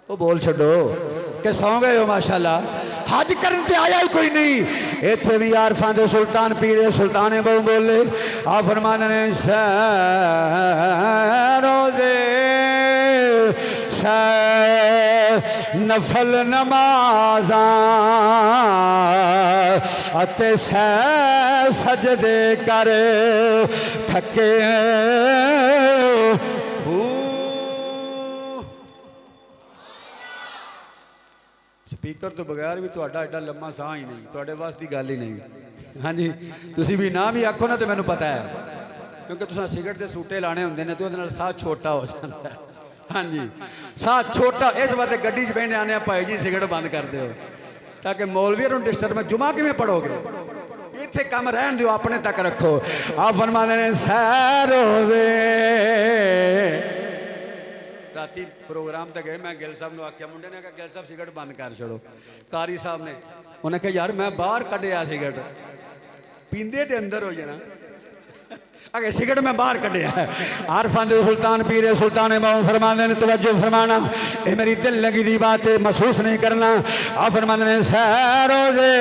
वो बोल छो कि सौ गए हो माशाल्लाह, हज करन ते आया ही कोई नहीं। इत्थे भी आरफां दे सुल्तान पीरे सुल्ताने बहु बोले, आ फरमाने ने रोजे नफल नमाज़ा अते सजदे कर थके। स्पीकर तो बगैर भी तो एडा लम्मा साह ही नहीं, थोड़े वास की गल ही नहीं। हाँ जी, तुसी भी ना भी आखो ना तो मैनू पता है, क्योंकि तुसा सिगरेट के सूटे लाने होंगे ने तो उहदे नाल साह छोटा हो जाता है। हाँ जी, साह छोटा इस वास्ते गड्डी च बहने आने भाई जी सिगरेट बंद कर दो, ताकि मौलवी नूं डिस्टर्ब में जुमा किवें पढ़ोगे? इत्थे काम रहन दिओ, अपने तक रखो। आ फरमांदे ने रोज़े राती प्रोग्राम तक गए, मैं गिल साहब ने आख्या, मुंडे ने कहा गिल साहब सिगरेट बंद कर छोड़ो। कारी साहब ने उन्हें कहा यार मैं बाहर कढ़िया सिगरेट, पींदे ते अंदर हो जाना, अगे सिगरेट मैं बाहर कढ़िया है। आरफां दे सुल्तान पीरे सुल्तान मऊ फरमाते ने तवज्जो फरमाना, ये मेरी दिल लगी दी बात है, महसूस नहीं करना। आ फरमाते ने रोज़े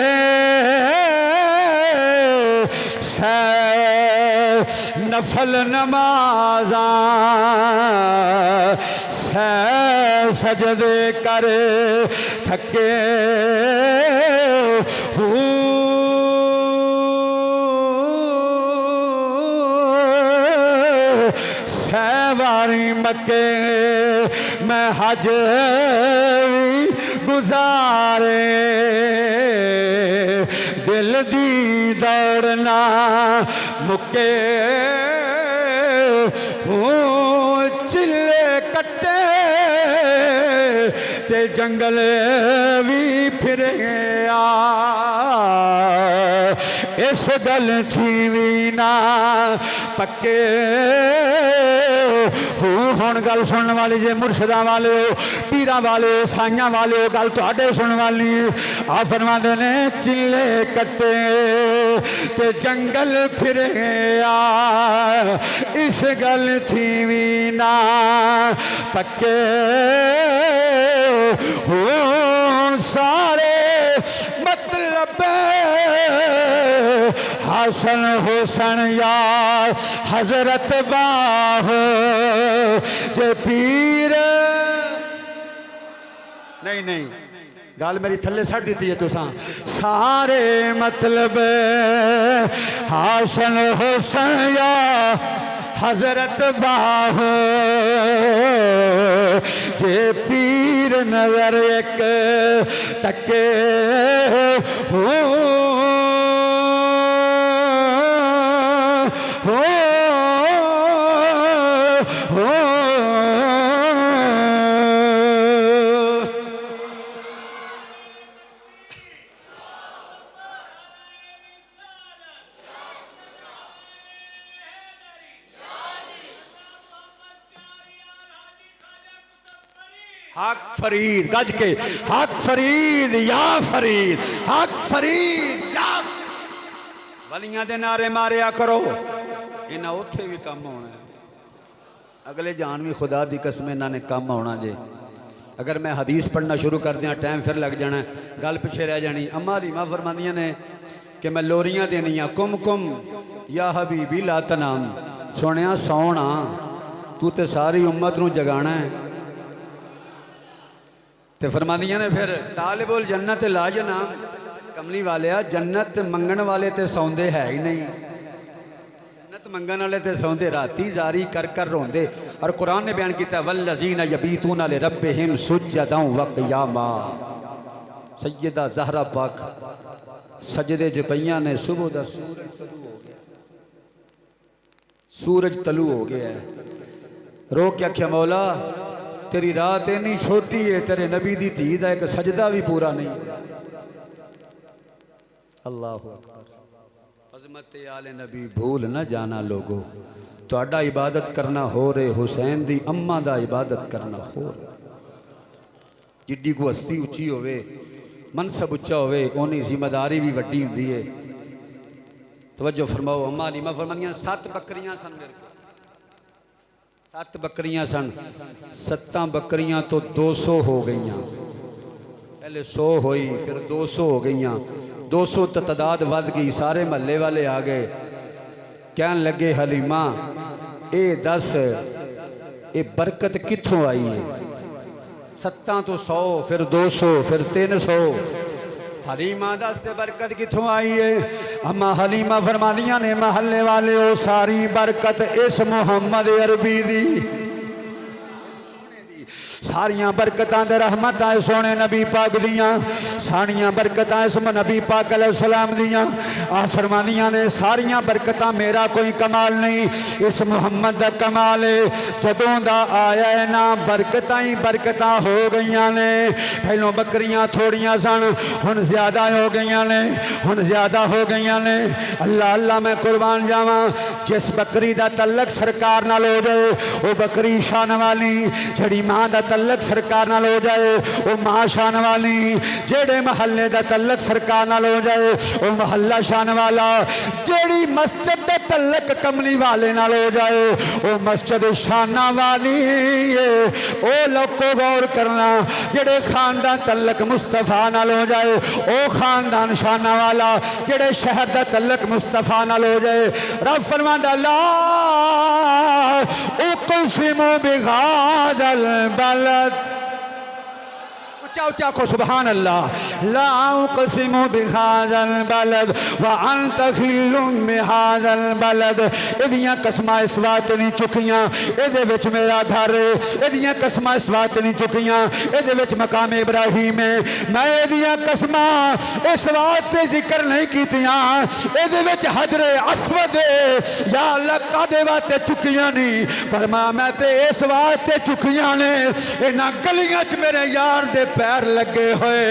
नफल नमाज़ा सजदे कर थके। सहवारी मक्के मैं हज गुजारे, दिल दी दौड़ना मुके। चिल्ले कट्टे ते जंगल भी फिर गया, इस गल थी भी ना पक्के। हुण गल सुनने वाली जे मुर्शदा वाले हो, पीरा वाले हो, साइया वाले हो, गल तुहाडे सुनने वाली। आ फरमाते ने चिल्ले कट्टे ते जंगल फिर गया, इस गल थी भी ना पक्के। हुण सारे मतलब हसन हुसन यार हजरत बाह जे पीर। नहीं नहीं, गल मेरी थले छड़ दी है तुसा। सारे मतलब हसन हुसन यार हजरत बाह जे पीर नजर एक तके। हक फरीद गज के, हक फरीद या फरीद, हक फरीद या। वलियां दे नारे मारिया करो, इन्हें उत्थे भी कम होना है। अगले जान भी खुदा दी कसम इन्होंने कम आना जे। अगर मैं हदीस पढ़ना शुरू कर दिया टाइम फिर लग जाना, गल पिछे रह जानी। अम्मा हलीमा फरमांदियां ने कि मैं लोरियां देनियां, कुम कुम या हबीबी ला तनाम, सुनिया सौना तू तो सारी उम्मत नूं जगाना है। तो फरमांदियां ने फिर तालिबुल जन्नत ला जनाम, कमली वाले जन्नत मंगण वाले तो सौंदे है ही नहीं, जन्नत मंगण वाले तो सौंदे राती जारी कर कर रोंदे। और कुरान ने बयान किया वल्लज़ीना यबीतूना लिरब्बिहिम सुज्जदन व क़ियामा। सैयदा ज़हरा पाक सजदे च पईयां ने, सुबह दा सूरज तलू हो गया, सूरज तलू हो गया है। रो के आख्या मौला तेरी रात इन्नी छोटी है, तेरे नबी दी धी दा एक सजदा भी पूरा नहीं है। अल्लाह अकबर। अज़मत आले नबी भूल न जाना लोगो, तुहाडा इबादत करना हो रहे हुसैन दी अम्मा दा इबादत करना हो रहे। जिड्डी को हस्ती उच्ची होवे, मनसब उच्चा होवे, ओनी जिम्मेदारी भी वड्डी हुंदी है। तवज्जो फरमाओ। अम्मा हलीमा फरमानियां 7 बकरियां सन मेरे को, 7 बकरियां सन। 7 बकरियां तो 200 हो गई, पहले 100 हुई फिर 200 हो गई, 200 तो तादाद वध गई। सारे महल्ले वाले आ गए, कहन लगे हलीमा ये दस ये बरकत कित्थों आई है? 7 तो 100 फिर 200 फिर 300। हलीमा दस ते बरकत कित्थों आई है? अम्मा हलीमा फरमानियां ने महल्ले वाले ओ सारी बरकत इस मुहम्मद अरबी दी, सारिया बरकतां दे रहमतां सोने नबी पाक दियां, सारिया बरकतां इस नबी पाक अलैहिस्सलाम दियां। आ फरमानियां ने सारिया बरकतां मेरा कोई कमाल नहीं, इस मुहम्मद दा कमाल है। जदों दा आया है ना बरकतां ही बरकतां हो गईयां ने। पहलों बकरियां थोड़ियां सन, हुण ज्यादा हो गईयां ने, हुण ज्यादा हो गईयां ने। अल्लाह अल्लाह मैं कुर्बान जावां, जिस बकरी दा तल्लक सरकार नाल हो जाए वो बकरी शान वाली, जड़ी मां दा तल्लक सरकार नाल हो जाए वो मां शान वाली, जेड़े महल्ले दा तल्लक सरकार नाल हो जाए वो महल्ला शान वाला, जेड़ी मस्जिद दा तल्लक कमली वाले नाल हो जाए वो मस्जिद शाना वाली है। ओ लोगों गौर करना, जेड़े खानदान तल्लक मुस्तफा नाल हो जाए वो खानदान शाना वाला, जेड़े शहर दा तल्लक मुस्तफा नाल हो जाए। रब फरमांदा ला उक़सिमु बिहाज़ल बलद, उच्चा उच्चा को सुभान अल्लाह। ला उक़सिमु बिहाज़ल बलद व अंत हिल्लुम बिहाज़ल बलद। एदियां कसमां इस वास्ते नहीं चुकियां एदे विच मेरा घर है, एदियां कसमां इस वास्ते नहीं चुकियां एदे विच मकाम इब्राहिम है। मैं एदियां कसमां इस वास्ते जिक्र नहीं कीतियां एदे विच हजरे अस्वद है। या अल्लाह कादे वास्ते चुकियां नहीं, फरमा मैं ते इस वास्ते चुकियां ने इन्हां गलियां च मेरे यार दे पैर लगे हुए।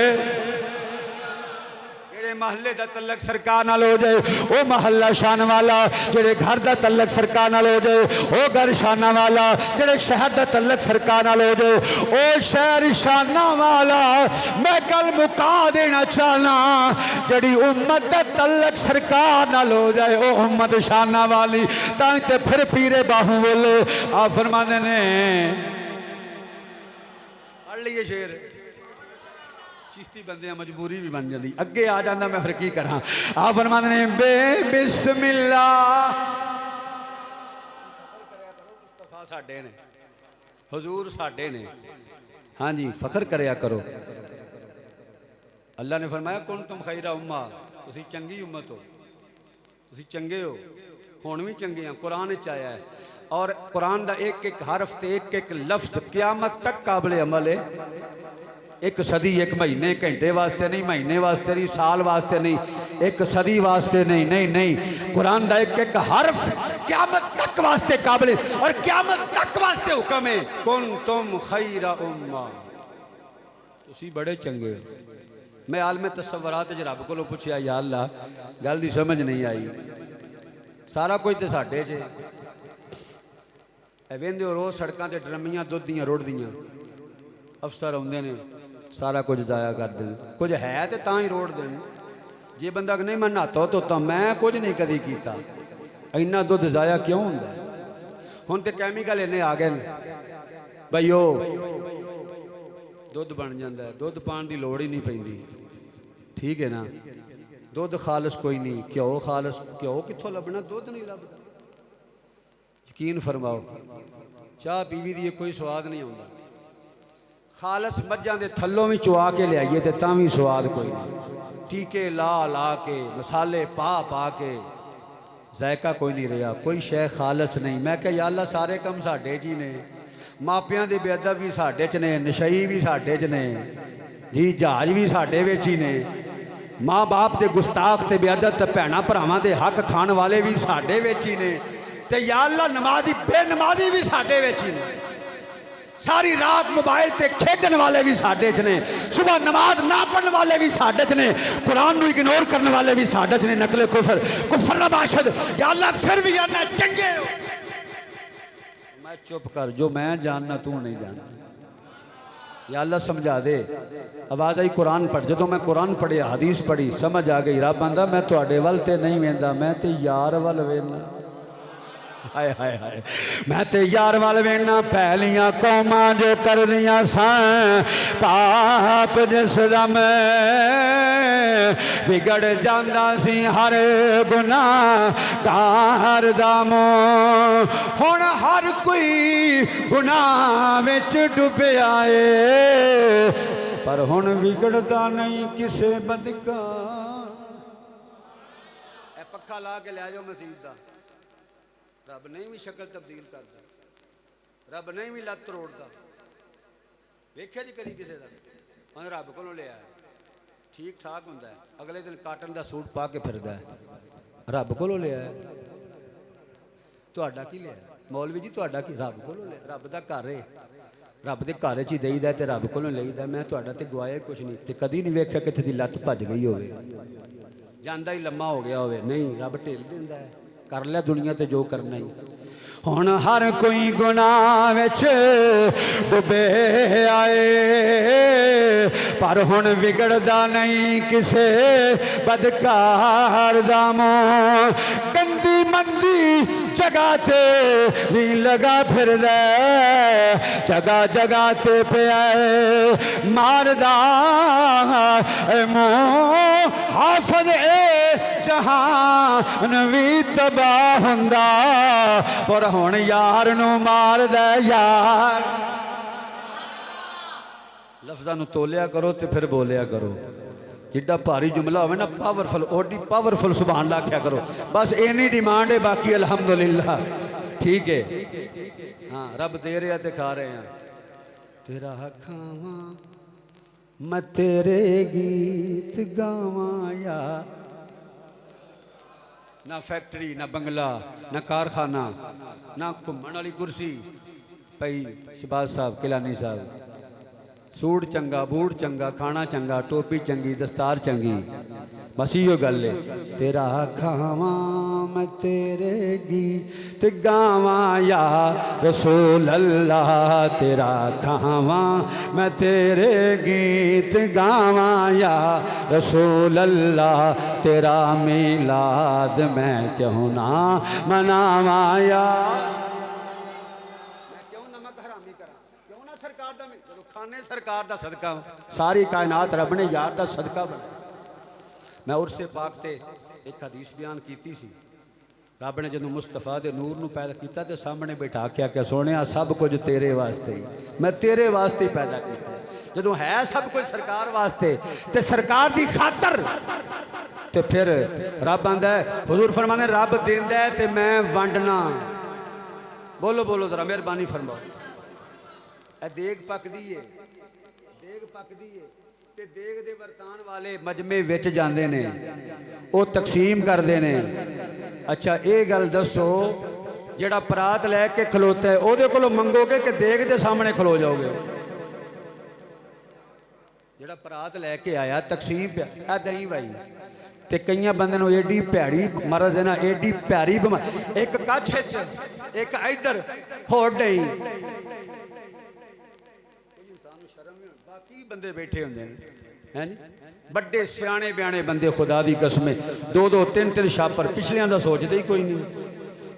जेड़े महल्ले दा तल्लक सरकार नाल हो जाए वो महल्ला शान वाला, जेड़े घर दा तल्लक सरकार नाल हो जाए वो घर शाना वाला, जेड़े शहर दा तल्लक सरकार नाल हो जाए वो शहर शाना वाला। मैं कल मुका देना चाहना, जेड़ी उम्मत दा तल्लक सरकार नाल हो जाए वो उम्मत शाना वाली। तां ते फिर पीरे बाहू बोले आ फरमाने ने, पढ़ लीए शेर, चिश्ती बंदे मजबूरी भी बन जाती, अगे आ जाता मैं फिर की करा। आ फरमाते ने बे बिस्मिल्लाह, मुस्तफा साडे ने, हुजूर साडे ने, हाँ जी फखर करया करो। अल्लाह ने फरमाया कुन तुम खैरा उम्मा, तुसी चंगी उम्मत हो, तुसी चंगे हो, हुण भी चंगे हैं। कुरान विच आया है और कुरान का एक एक हरफ ते एक एक लफ्ज क्यामत तक काबिल अमल है। एक सदी एक महीने घंटे वास्ते नहीं, महीने वास्ते नहीं, साल वास्ते नहीं, एक सदी वास्ते नहीं, नहीं नहीं, कुरान का एक एक हरफ क्यामत तक वास्ते काबिल और क्यामत तक वास्ते हुक्म है कुन तुम खैरा उम्मा, तुसी बड़े चंगे हो। मैं आलम तसव्वुरात च रब को पूछया या अल्लाह गल दी समझ नहीं आई, सारा कुछ तो साडे च वेंदे हो रोज़ सड़कों से ड्रमियां दुध दियां रुढ़दियां, अफसर आते ने सारा कुछ जाया कर दें, कुछ है तो तां ही रोड़ दें। जे बंदा नहीं मैं नहाता धोता, मैं कुछ नहीं कदी किया, इन्ना दुध जाया क्यों होंदा? हुण तो कैमिकल इन्ने आ गए बई ओ दुध बन जाता है, दुध पाने की लोड़ ही नहीं पैंदी। ठीक है ना? दुध खालस कोई नहीं, घ्यो खालस, घ्यो कित्थों लभना? दुध नहीं लभदा। यकीन फरमाओ, चाह पीवी दी कोई स्वाद नहीं आता। खालस मझां दे थल्लों भी चुआ के लियाइए तो तां भी स्वाद कोई नहीं। टीके ला ला के, मसाले पा पा के जायका कोई नहीं रहा, कोई शै खालस नहीं। मैं क्या या अल्लाह सारे कम साडे च ही ने, मापियां दे बेअदब भी साडे च ने, नशई भी साडे च ने जी, जहाज भी साडे विच ही ने, माँ बाप के गुस्ताख ते बेअदब ते भैणां भरावां दे हक खाण वाले भी साडे विच ही ने, ते या अल्लाह नमाजी बेनमाजी भी साडे विच ही ने, सारी रात मोबाइल ते खेडन वाले भी साडे च ने, सुबह नमाज ना पढ़ने वाले भी साडे च ने, कुरान नूं इग्नोर करने वाले भी साडे च ने। नकले कुफर नबाशद या अल्लाह फिर भी आना चंगे हो। मैं चुप कर, जो मैं जानना तू नहीं जानना। या अल्लाह समझा दे। आवाज़ आई कुरान पढ़, जो मैं कुरान पढ़िया हदीस पढ़ी समझ आ गई। रब आंदा मैं तुहाडे वल ते नहीं वेंदा, मैं ते यार वल वेंदा। हाय हाय हाय, मैं ते यार वाल वेना। पहलियां कौमां जो कर रही सन पाप, जिस दम बिगड़ जांदा सी हर गुनाहगार दा मोह, हुण हर कोई गुनाह विच डुबिया है, पर हुण बिगड़दा नहीं किसे बदका। ए पक्खा ला के लै जाओ मसीद दा। रब नहीं भी शक्ल तब्दील करता, रब नहीं भी लत्त तोड़ता। वेख्या जी करी किसी का रब को लिया ठीक ठाक होंगे, अगले दिन काटन का सूट पा के फिरदा है, रब को लिया। तुहाडा की लिया मौलवी जी? तुहाडा की? रब को लिया। रब का घर है, रब के घर च ही देईदा ते रब को लईदा। मैं तुहाडा ते गवाया कुछ नहीं, ते कदी नहीं वेख्या कित्थे दी लत्त भज गई होवे, जांदा ही लम्मा हो गया होवे। नहीं, रब ढिल दिंदा है, कर लिया दुनिया ते जो करना ही। हुण हर कोई गुनाह विच डुबे आए, पर हुण बिगड़दा नहीं किसे बदकार दा मोह। गंदी मंदी जगह ते भी लगा फिरदा, जगह जगह ते पिया मारदा मोह। हाफिज ए जहान भी तबाह हुंदा, पर हुण यार नू मारदा यार। लफ्ज़ां नू तोलिया करो ते फिर बोलिया करो। जिड्डा भारी जुमला होवे ना पावरफुल, ओडी पावरफुल सुभान अल्लाह आख्या करो। बस इन्नी डिमांड है, बाकी अल्हम्दुलिल्लाह ठीक है। हाँ, रब दे रहा ते खा रहे हैं। तेरा खावां मैं तेरे गीत गावां या। ना फैक्ट्री, ना बंगला, ना कारखाना, ना घूमण वाली कुर्सी। भाई शहबाज साहब, किलानी साहब, सूट चंगा, बूट चंगा, खाना चंगा, टोपी चंगी, दस्तार चंगी, बस इहो गल है। तेरा खावां मैं तेरे गीत गावां या रसूल अल्लाह, तेरा खावां मैं तेरे गीत गावां या रसूल अल्लाह, तेरा मिलाद मैं क्यों ना मनावां या। खाने सरकार का सदका, सारी कायनात रब ने यार का सदका बनाया। मैं उर्से पाक ते एक हदीस बयान की सी। रब ने जो मुस्तफा दे नूर नू पैदा किया तो सामने बैठा के आख्या सोने सब कुछ तेरे वास्ते ही, मैं तेरे वास्ते ही पैदा किया। जो है सब कुछ सरकार वास्ते ते सरकार की खातर, ते फिर रब आंदा है, हुजूर फरमाने रब देंदा है ते मैं वंडना। बोलो बोलो जरा मेहरबानी फरमाओ। देग पकदी है, देग पकदी है ते देग दे वरतान वाले मजमे विच जांदे ने, वो तकसीम करते हैं। अच्छा ये गल दसो, जेड़ा परात लैके खलोता है ਉਹਦੇ ਕੋਲੋਂ मंगोगे कि देग दे सामने खलो जाओगे? जेड़ा परात लैके आया तकसीम पे दही भाई, ते कई बंदे नूं एडी भैड़ी मरज है ना, एडी प्यारी बीमारी, एक कच्छ एक इधर होर दही। बंदे बैठे होंगे हैं जी, बड़े सियाने बयाने बंदे खुदा दी कसमें, दो दो तीन तीन छापर, पिछलियां का सोचते ही कोई नहीं।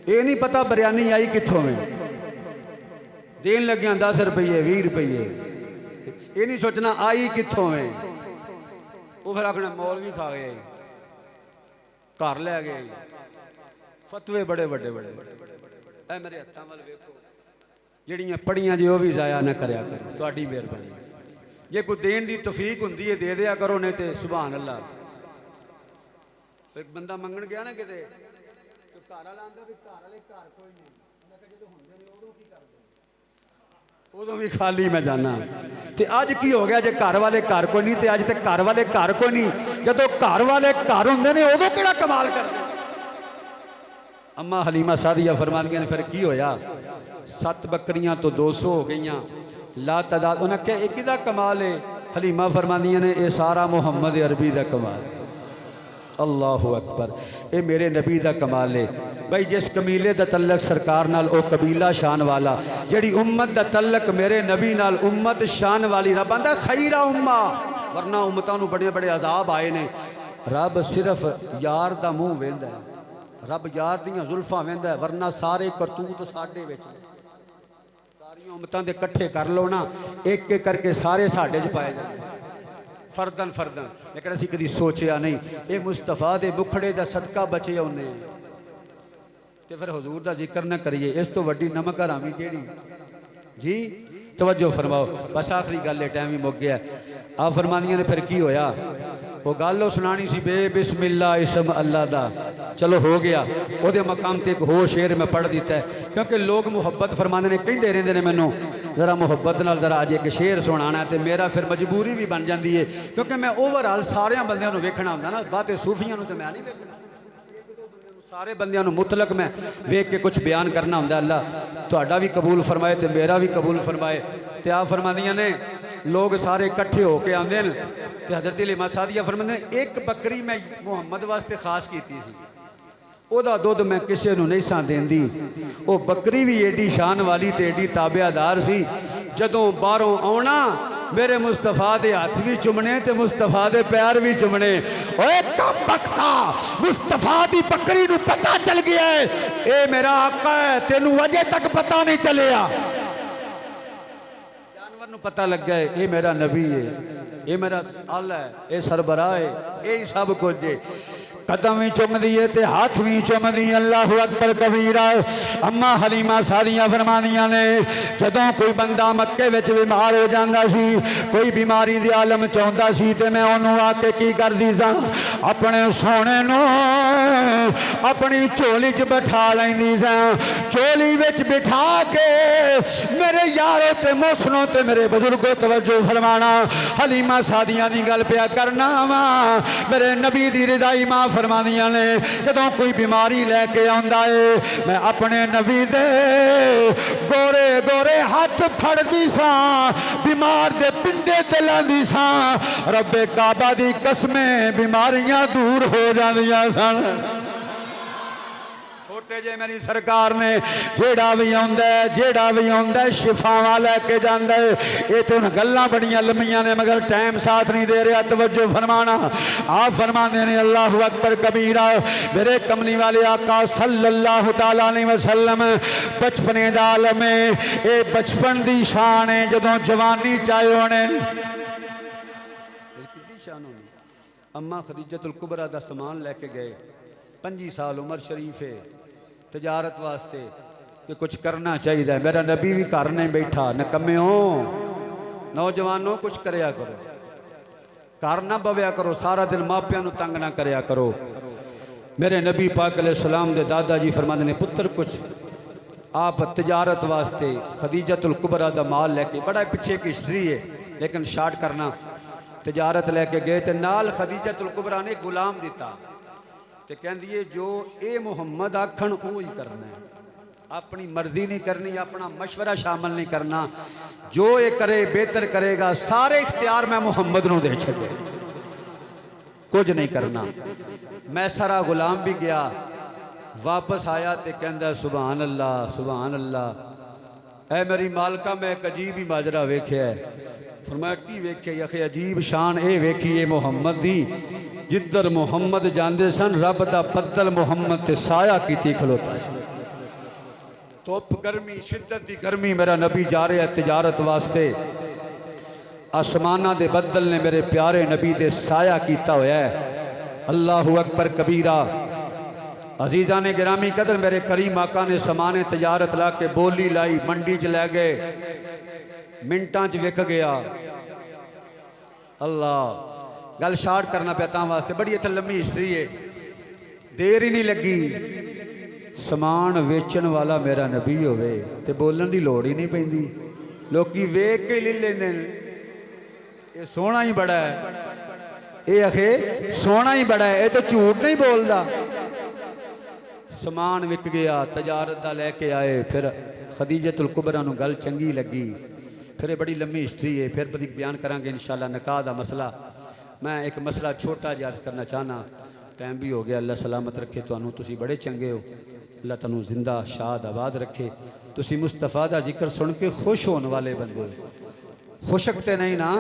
ये नहीं पता बिरयानी आई कितों में, देन लग्या 10 रुपये 20 रुपये, ये नहीं सोचना आई कितों में। वो फिर आखना मौल भी खा गए, घर लै गए, फतवे बड़े बड़े बड़े ऐ मेरे हत्थों वाल वेखो, जड़ियाँ पढ़ियाँ जी वो भी जाया ना करया करो, तुहाडी मेहरबानी। जे कोई देन की तौफीक होंदी है दे दिया करो, नहीं तो सुभान अल्लाह। एक बंदा मंगण गया ना किते, तो घर वाला आंदा भी घर वाले घर कोई नहीं, मैं कहा जो होंदे ने उदों की करदे, उदों भी खाली मैं जाना। तो अज की हो गया, जे घर वाले घर कोई नहीं, तो अज तो घर वाले घर कोई नहीं, जदों घर वाले घर होंदे ने उदों किहड़ा कमाल करदे। अम्मा हलीमा सादिया फरमादियां ने फिर की होया, 7 बकरियां तो 200 हो गई, ला तादाद। उन्हें क्या एक दा कमाल है? हलीमा फरमादियां ने यह सारा मुहम्मद अरबी का कमाल है। अल्लाह अकबर, ये मेरे नबी का कमाल है। भाई जिस कबीले का तल्लक सरकार नाल ओ कबीला शान वाला, जिहड़ी उम्मत का तल्लक मेरे नबी नाल उम्मत शान वाली। रब आंदा खैरा उम्मा, वरना उम्मतां नूं बड़े बड़े अजाब आए ने। रब सिर्फ यार का मूँह वेंदा है, रब यार दियां जुल्फा वेंदा है, वरना सारे करतूत साडे विच। सारियां उम्मतां दे इकट्ठे कर लो ना, एक एक करके सारे साडे च पाए जाते फरदन फरदन। लेकिन असीं कदी सोचिया नहीं, ये मुस्तफा दे मुखड़े दा सदका बचे होने, तो फिर हजूर दा जिक्र न करिए, इस तो वड्डी नमक हरामी केड़ी जी। तवज्जो फरमाओ, बस आखिरी गल है, टाइम ही मुक गया। आ फरमानियां ने फिर की होया, वो गल सुनानी सी बे बिस्मिल्ला इसम अल्लाह दा, चलो हो गया। वो मकाम ते एक हो शेर मैं पढ़ दिता है, क्योंकि लोग मुहब्बत फरमाते ने, कहते रहते हैं मैनू जरा मुहब्बत नाल जरा अज एक शेर सुनाना, तो मेरा फिर मजबूरी भी बन जाती है, क्योंकि मैं ओवरऑल सारे बंदियां नूं वेखना हुंदा ना, बातें सूफियां नूं तो मैं नहीं वेखना, सारे बंदियां नूं मुतलक मैं वेख के कुछ बयान करना हुंदा। अल्लाह तुहाडा भी कबूल फरमाए तो मेरा भी कबूल फरमाए। तो आ फरमादियां ने लोग सारे इकट्ठे होके आते हैं, तो हज़रत हलीमा सादिया फरमांदे ने एक बकरी मैं मुहम्मद वास्ते खास की सी, ओदा दुध मैं किसी नूं नहीं सा देंदी। वो बकरी भी एडी शान वाली तो एडी ताबेदार सी, जदों बाहरों आउणा मेरे मुस्तफा दे हाथ भी चुमने ते मुस्तफा दे पैर भी चुमने। ओए कम बख्ता, मुस्तफा दी बकरी नूं पता चल गया है ए मेरा आका है, तेनू अजे तक पता नहीं चलिया। जानवर नूं पता लग गया ये मेरा नबी है, ये मेरा अल है, ये सरबराह है, यही सब कुछ है। कदम भी चुम दिए ते हाथ भी चुम दी, अल्लाह अकबर कबीरा। अम्मा हलीमा सादियां फरमानियां ने, जदों कोई बंदा मक्के विच बीमार हो जाता सी, कोई बीमारी दे आलम चाहता सी, ते मैं उन्होंने आके की करदी सां, अपने सोने नूं अपनी झोली च बिठा लैंदी सां। झोली विच बिठा के मेरे यारों ते मोसनों ते मेरे बुजुर्गों तवज्जो फरमाना, हलीमा सादियां दी गल पिया करना वा। मेरे नबी दी रिदाई मां फरमानियां ने, जदों कोई बीमारी लैके आंदा है, मैं अपने नबी दे गोरे गोरे हाथ फड़दी सां, बीमार दे पिंडे ते लांदी सां। रब्बे काबा दी कसमें बीमारियां दूर हो जांदियां सन। छोटे जे मेरी सरकार ने जेड़ा भी आंदा शिफावां लैके जांदा है। ये तो गल्लां बड़ियां लम्मियां ने, मगर टाइम साथ नहीं दे रहा, तवज्जो फरमाना। आप फरमाते ने अल्लाहु अकबर कबीरा। मेरे कमली वाले आका सल्लल्लाहु तआला अलैहि वसल्लम बचपने दा आलम है, ये बचपन दी शान है। जदों जवानी चाहे होने शान होनी, अम्मा खदीजतुल कुबरा दा समान लैके गए, 25 साल उम्र शरीफ है, तजारत वास्ते कि कुछ करना चाहिए। मेरा नबी भी घर नहीं बैठा, नकम्मे हो नौजवानों कुछ करया करो, घर ना बव्या करो, सारा दिन मापियां नूं तंग ना करया करो। मेरे नबी पाक अलैहिस्सलाम दे दादा जी फरमाते ने, पुत्र कुछ आप तजारत वास्ते खदीजतुल कुबरा दा माल लैके, बड़ा पिछे की हिस्ट्री है लेकिन शार्ट करना, तजारत लैके गए तो नाल खदीजतुल कुबरा ने गुलाम दिता, तो कहती है जो ये मुहम्मद आखण वो ही करना है, अपनी मर्जी नहीं करनी, अपना मशवरा शामिल नहीं करना, जो ये करे बेहतर करेगा, सारे इख्तियार मैं मुहम्मद नूं दे छड़े, कुछ नहीं करना। मैं सारा गुलाम भी गया, वापस आया तो कहता सुभान अल्लाह सुभान अल्लाह। ऐ मेरी मालका मैं एक अजीब ही माजरा वेख्या है, फरमाया की वेखे आखे अजीब शान ये वेखी मुहम्मद दी जिधर मुहम्मद जाते सन रब का बदल मुहम्मद ते साया की खलोता सी। धुप गर्मी शिद्दत की गर्मी मेरा नबी जा रहा है तिजारत वास्ते, आसमाना दे बदल ने मेरे प्यारे नबी दे साया किया होया है। अल्लाहु अकबर कबीरा। अजीज़ा ने गिरामी कदर मेरे करीम आका ने समाने तिजारत ला के बोली लाई, मंडी च लै गए, मिनटां च विक गया। अल्लाह गल शार्ट करना पैता वास्ते बड़ी इतनी लंबी हिस्ट्री है, देर ही नहीं लगी। समान वेचन वाला मेरा नबी होवे ते बोलन की लोड़ ही नहीं पैंदी, लोकी वेख के ले लेंदे ने। ये सोहना ही बड़ा है, ये आखे सोहना ही बड़ा है, ये तो झूठ नहीं बोलता। समान विक गया, तजारत दा लैके आए, फिर खदीजतुल कुबरा नूं गल चंगी लगी। फिर ये बड़ी लंबी हिस्ट्री है, फिर बड़ी बयान करांगे इंशाअल्लाह। निकाह दा मसला, मैं एक मसला छोटा जिहा अर्ज करना चाहना, टाइम भी हो गया। अल्लाह सलामत रखे तुहानूं, तुसीं बड़े चंगे हो, अल्लाह तुहानूं जिंदा शाद आबाद रखे। तुसीं मुस्तफा दा जिक्र सुन के खुश होने वाले बंदे हो, खुशक ते नहीं ना?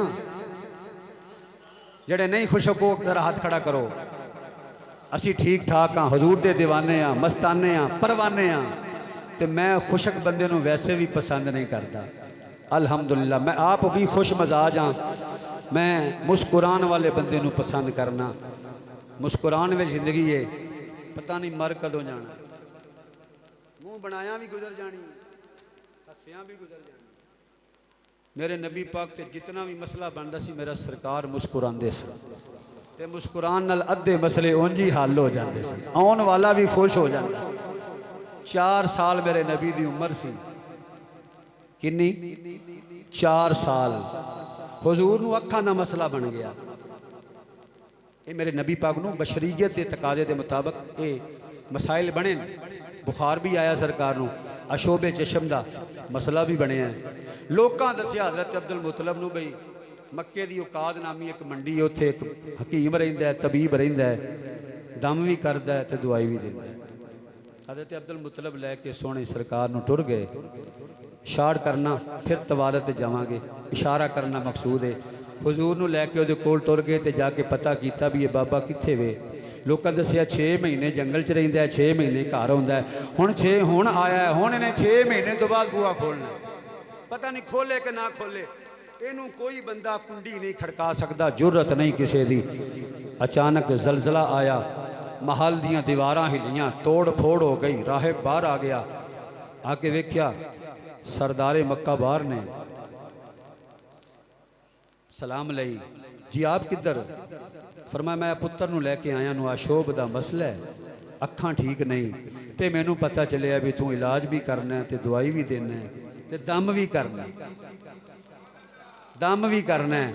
जेड़े नहीं खुशक हो जरा हाथ खड़ा करो। असी ठीक ठाक हाँ, हजूर दे दीवाने हाँ, मस्ताने हाँ, परवाने हाँ, तो मैं खुशक बंदे नूं वैसे भी पसंद नहीं करता। अल्हम्दुलिल्लाह मैं आप भी खुश मजाज हाँ, मैं मुस्कुरान वाले बंदे नूं पसंद करना। मुस्कुरान में जिंदगी है, पता नहीं मर कदों जाना, मुँह बनाया भी गुजर जानी, हसियां भी गुजर जानी। मेरे नबी पाक ते जितना भी मसला बनता सी मेरा सरकार मुस्कुराते सन, ते मुस्कुरान नाल अद्धे मसले उंज ही हल हो जाते सन, आने वाला भी खुश हो जाता। 4 साल मेरे नबी की उम्र सी, किन्नी? 4 साल। हुजूर नूं अखां दा मसला बन गया। ये मेरे नबी पाक नूं बशरीयत के तकाजे के मुताबिक ये मसाइल बने। बुखार भी आया सरकार नूं, अशोबे चशम का मसला भी बनया। लोकां दसिया हज़रत अब्दुल मुतलब नूं बई मक्के दी औकाद नामी एक मंडी है, उत्थे एक हकीम रहिंदा है, तबीब रहिंदा है, दम भी करदा है ते दवाई भी दिंदा है। हज़रत अब्दुल मुतलब लैके सोहणे सरकार नूं टुर गए। शार्ट करना फिर तवालत जावांगे, इशारा करना मकसूद है। हुजूर नूं लैके उहदे कोल टुर गए ते जाके पता किया भी ये बाबा कित्थे वे। लोकां दसिया 6 महीने जंगल च रहिंदा है, 6 महीने घर आउंदा है, हुण 6 हुण आया है, हुण इन्हें 6 महीने तो बाद बूहा खोलना, पता नहीं खोले कि ना खोले। इनू कोई बंदा कुंडी नहीं खड़का सकता, जुर्रत नहीं किसी दी। अचानक जलजला आया, महल दियां दीवारां हिलियां, तोड़ फोड़ हो गई, राहिब बाहर आ गया। आके वेख्या सरदारे मक्का बाहर ने, सलाम लई, जी आप किधर? फरमाया मैं पुत्र नूं लैके आया, नूं आशोब दा मसला है, अखां ठीक नहीं, ते मैनू पता चलिया भी तू इलाज भी करना है, ते दवाई भी देना है, ते दम भी करना, दम भी करना है।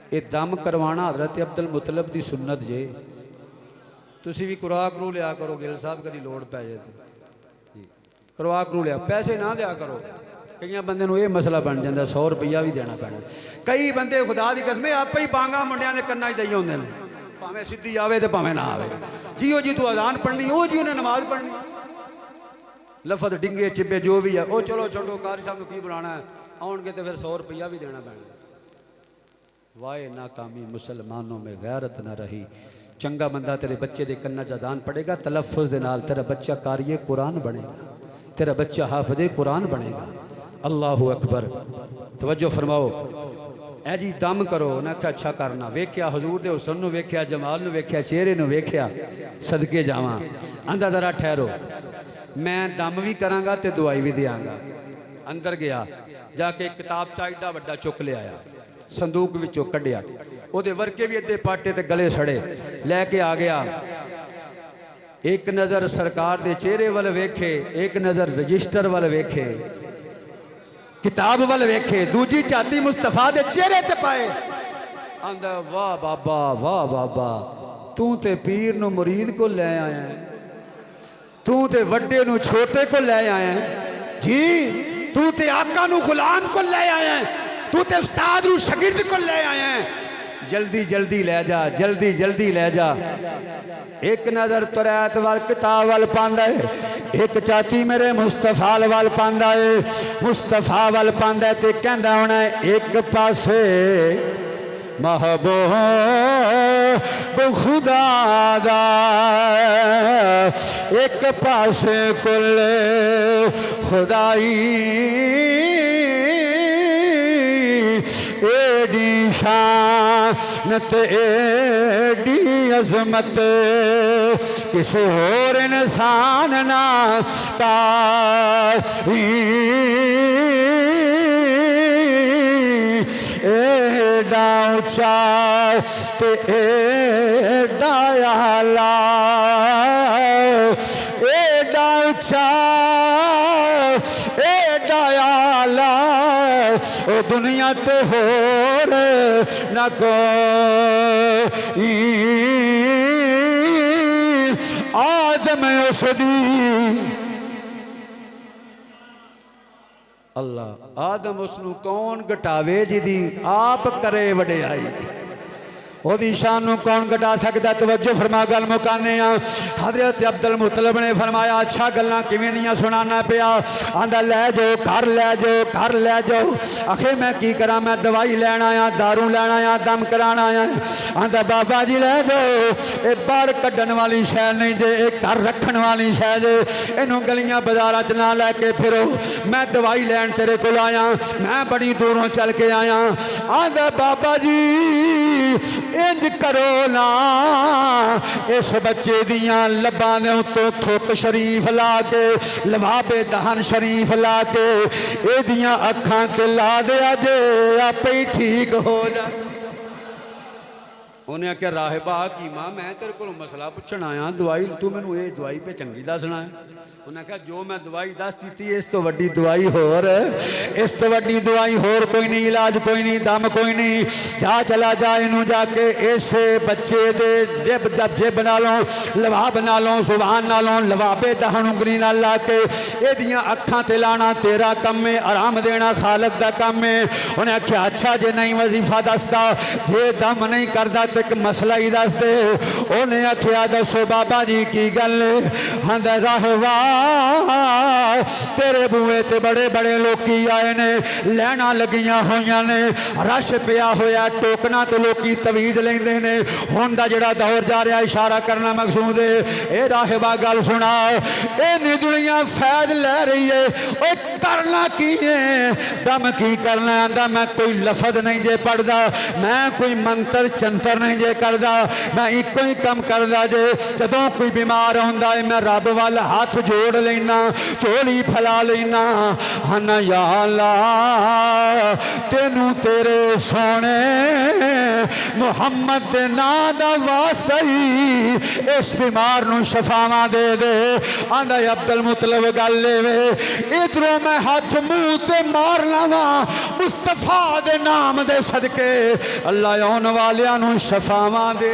ये दम करवाना हज़रत अब्दुल मुतलब की सुन्नत जे। तुसी भी करवा करू लिया करो, गिल साहब कभी लोड़ पै जाए जी करवा करू लिया, पैसे ना दिया करो। कई बंदे नूं ये मसला बन जाता, 100 रुपया भी देना पैना। कई बंदे खुदा की कसम आप ही बांगा मुंडिया के कन्ना च दई आउंदे ने, भावें सीधी आवे तो भावें ना आवे। जियो जी तू अजान पढ़नी, वो जी उन्हें नमाज पढ़नी, लफज डिंगे चिब्बे जो भी है, वो चलो छोड़ो, कारी साहब को की बुलाना है, आउणगे तो फिर 100 रुपया भी देना पैना। वाए नाकामी मुसलमानों में गैरत न रही। चंगा बंदा तेरे बच्चे के कन्ना च अजान पढ़ेगा, तलफ़ुज़ दे नाल तेरा बच्चा कारिए कुरान बनेगा, तेरा बच्चा हाफिज़े कुरान बनेगा। अल्लाहु अकबर। तवज्जो फरमाओ। ऐ जी दम करो, उन्हें आख्या अच्छा करना। वेख्या हजूर दे हुसन नूं वेख्या, जमाल नूं वेख्या, चेहरे नूं वेख्या, सदके जावां। आंदा जरा ठहरो, मैं दम भी करांगा ते दवाई भी देंगा। अंदर गया, जाके किताबचा एडा वड्डा चुक लिया, संदूक विचों कढ़िया, उहदे वर्के भी अद्धे पाटे ते गले सड़े, लैके आ गया। एक नज़र सरकार दे चेहरे वाल वेखे, एक नज़र रजिस्टर वाल वेखे, किताब वाल वेखे, दूजी छाती मुस्तफा दे चेहरे ते पाए। आंदा वाह बाबा, वाह बाबा, तू ते पीर नूं मुरीद को ले आया, तू ते वड्डे नूं छोटे को ले आया जी, तू ते आका नूं गुलाम को ले आया, तू ते उस्ताद नूं शागिर्द को ले आया। जल्दी जल्दी ले जा, जल्दी जल्दी ले जा। एक नज़र तुरैत वाल किताब वाल पांदा है, एक चाती मेरे मुस्तफा वाल पांदा है, मुस्तफा वाल पांदा है ते कहंदा होना एक पासे महबूब खुदा दा, एक पासे कुल खुदाई, एडी शान ते एडी अजमत किसी होर इंसान ना पाई, एडा ऊंचा ते एडा आला, एडा ऊंचा एडा आला, ओ दुनिया ते होर ना कोई, आदम उसदी अल्लाह आदम उसनू कौन घटावे जिदी आप करे वडियाई, ओदी शान नू कौन घटा सकता। तवज्जो फरमा गल मुकाने हजरत अब्दुल मुतलब ने फरमाया अच्छा गल्लां किवें दियां सुनाना पिया, आंदा लै जाओ घर लै जाओ घर लै जाओ। आखे मैं की करा, मैं दवाई लैन आया, दारू लैन आया, दम कराना आया। आंदा बाबा जी लै जाओ, ये बाहर कड्ढन वाली शै नहीं जे, ये घर रखण वाली शै जे, इनू गलियां बाजारां च ना लैके फिरो, मैं दवाई लैन तेरे कोल आया, मैं बड़ी दूरों चल के आया। आंदा बाबा जी इंज करो ना, इस बच्चे दियां लबां दे उत्तों थुक शरीफ ला के, लवाबे दहन शरीफ ला के एदियां अखां ते ला दिया जे, आपे ही ठीक हो जा। उन्हें आख्या राहिबा की मां मैं तेरे को मसला पुछण आया, दवाई तू मैनू ये दवाई पे चंगी दसना है। उन्हें कहा जो मैं दवाई दस दी इस तो वड्डी दवाई होर, इस तो वड्डी दवाई होर कोई नहीं, इलाज कोई नहीं, दम कोई नहीं। जा चला जा इनू जाके इस बच्चे दे जिब जब जिब नालों लवाब नालों सुभान नालों लवाबे दहन उंगली नाल ला के एदियां अखां ते लाना तेरा कम है, आराम देना खालक दा कम है। उन्हें आख्या अच्छा जे नहीं वजीफा दसदा, जे दम नहीं करदा तो एक मसला ही दस दे। उन्हें आख्या दसो बाबा जी की गल। हां राहवा तेरे बूहे ते बड़े बड़े लोकी आए ने, लैना लगियां होइयां ने, रश पिया होया, टोकना तो लोकी तवीज लेंदे ने। हुण दा जिहड़ा दौर जा रहा इशारा करना मकसूद है। ए राहिबा गल सुना, इन्नी दुनिया फैज लै रही है, ओए करना की है, दम की करना। आंदा मैं कोई लफज नहीं जे पढ़दा, मैं कोई मंत्र चंतर नहीं जे करदा, मैं इको ही कम करदा जे जदों कोई बीमार होंदा है मैं रब वाल हाथ जोड़ लेना, झोली फैला लेना। हना या अल्लाह तेनू तेरे सोने मुहम्मद दे नां दा वास्ता ही इस बीमार नू शफावा दे दे। आंदा अब्दुल मुतलब गल लेवे, इधरों मैं हाथ मुंह ते मार लावा मुस्तफा दे नाम दे सदके, अल्लाह आउण वालियां नू शफावा दे।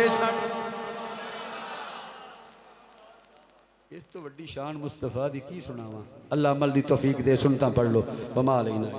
इस तो वड्डी शान मुस्तफा दी की सुनावा। अल्लाह अमल दी तौफीक दे। सुनता पढ़ लो। बमा अलैना।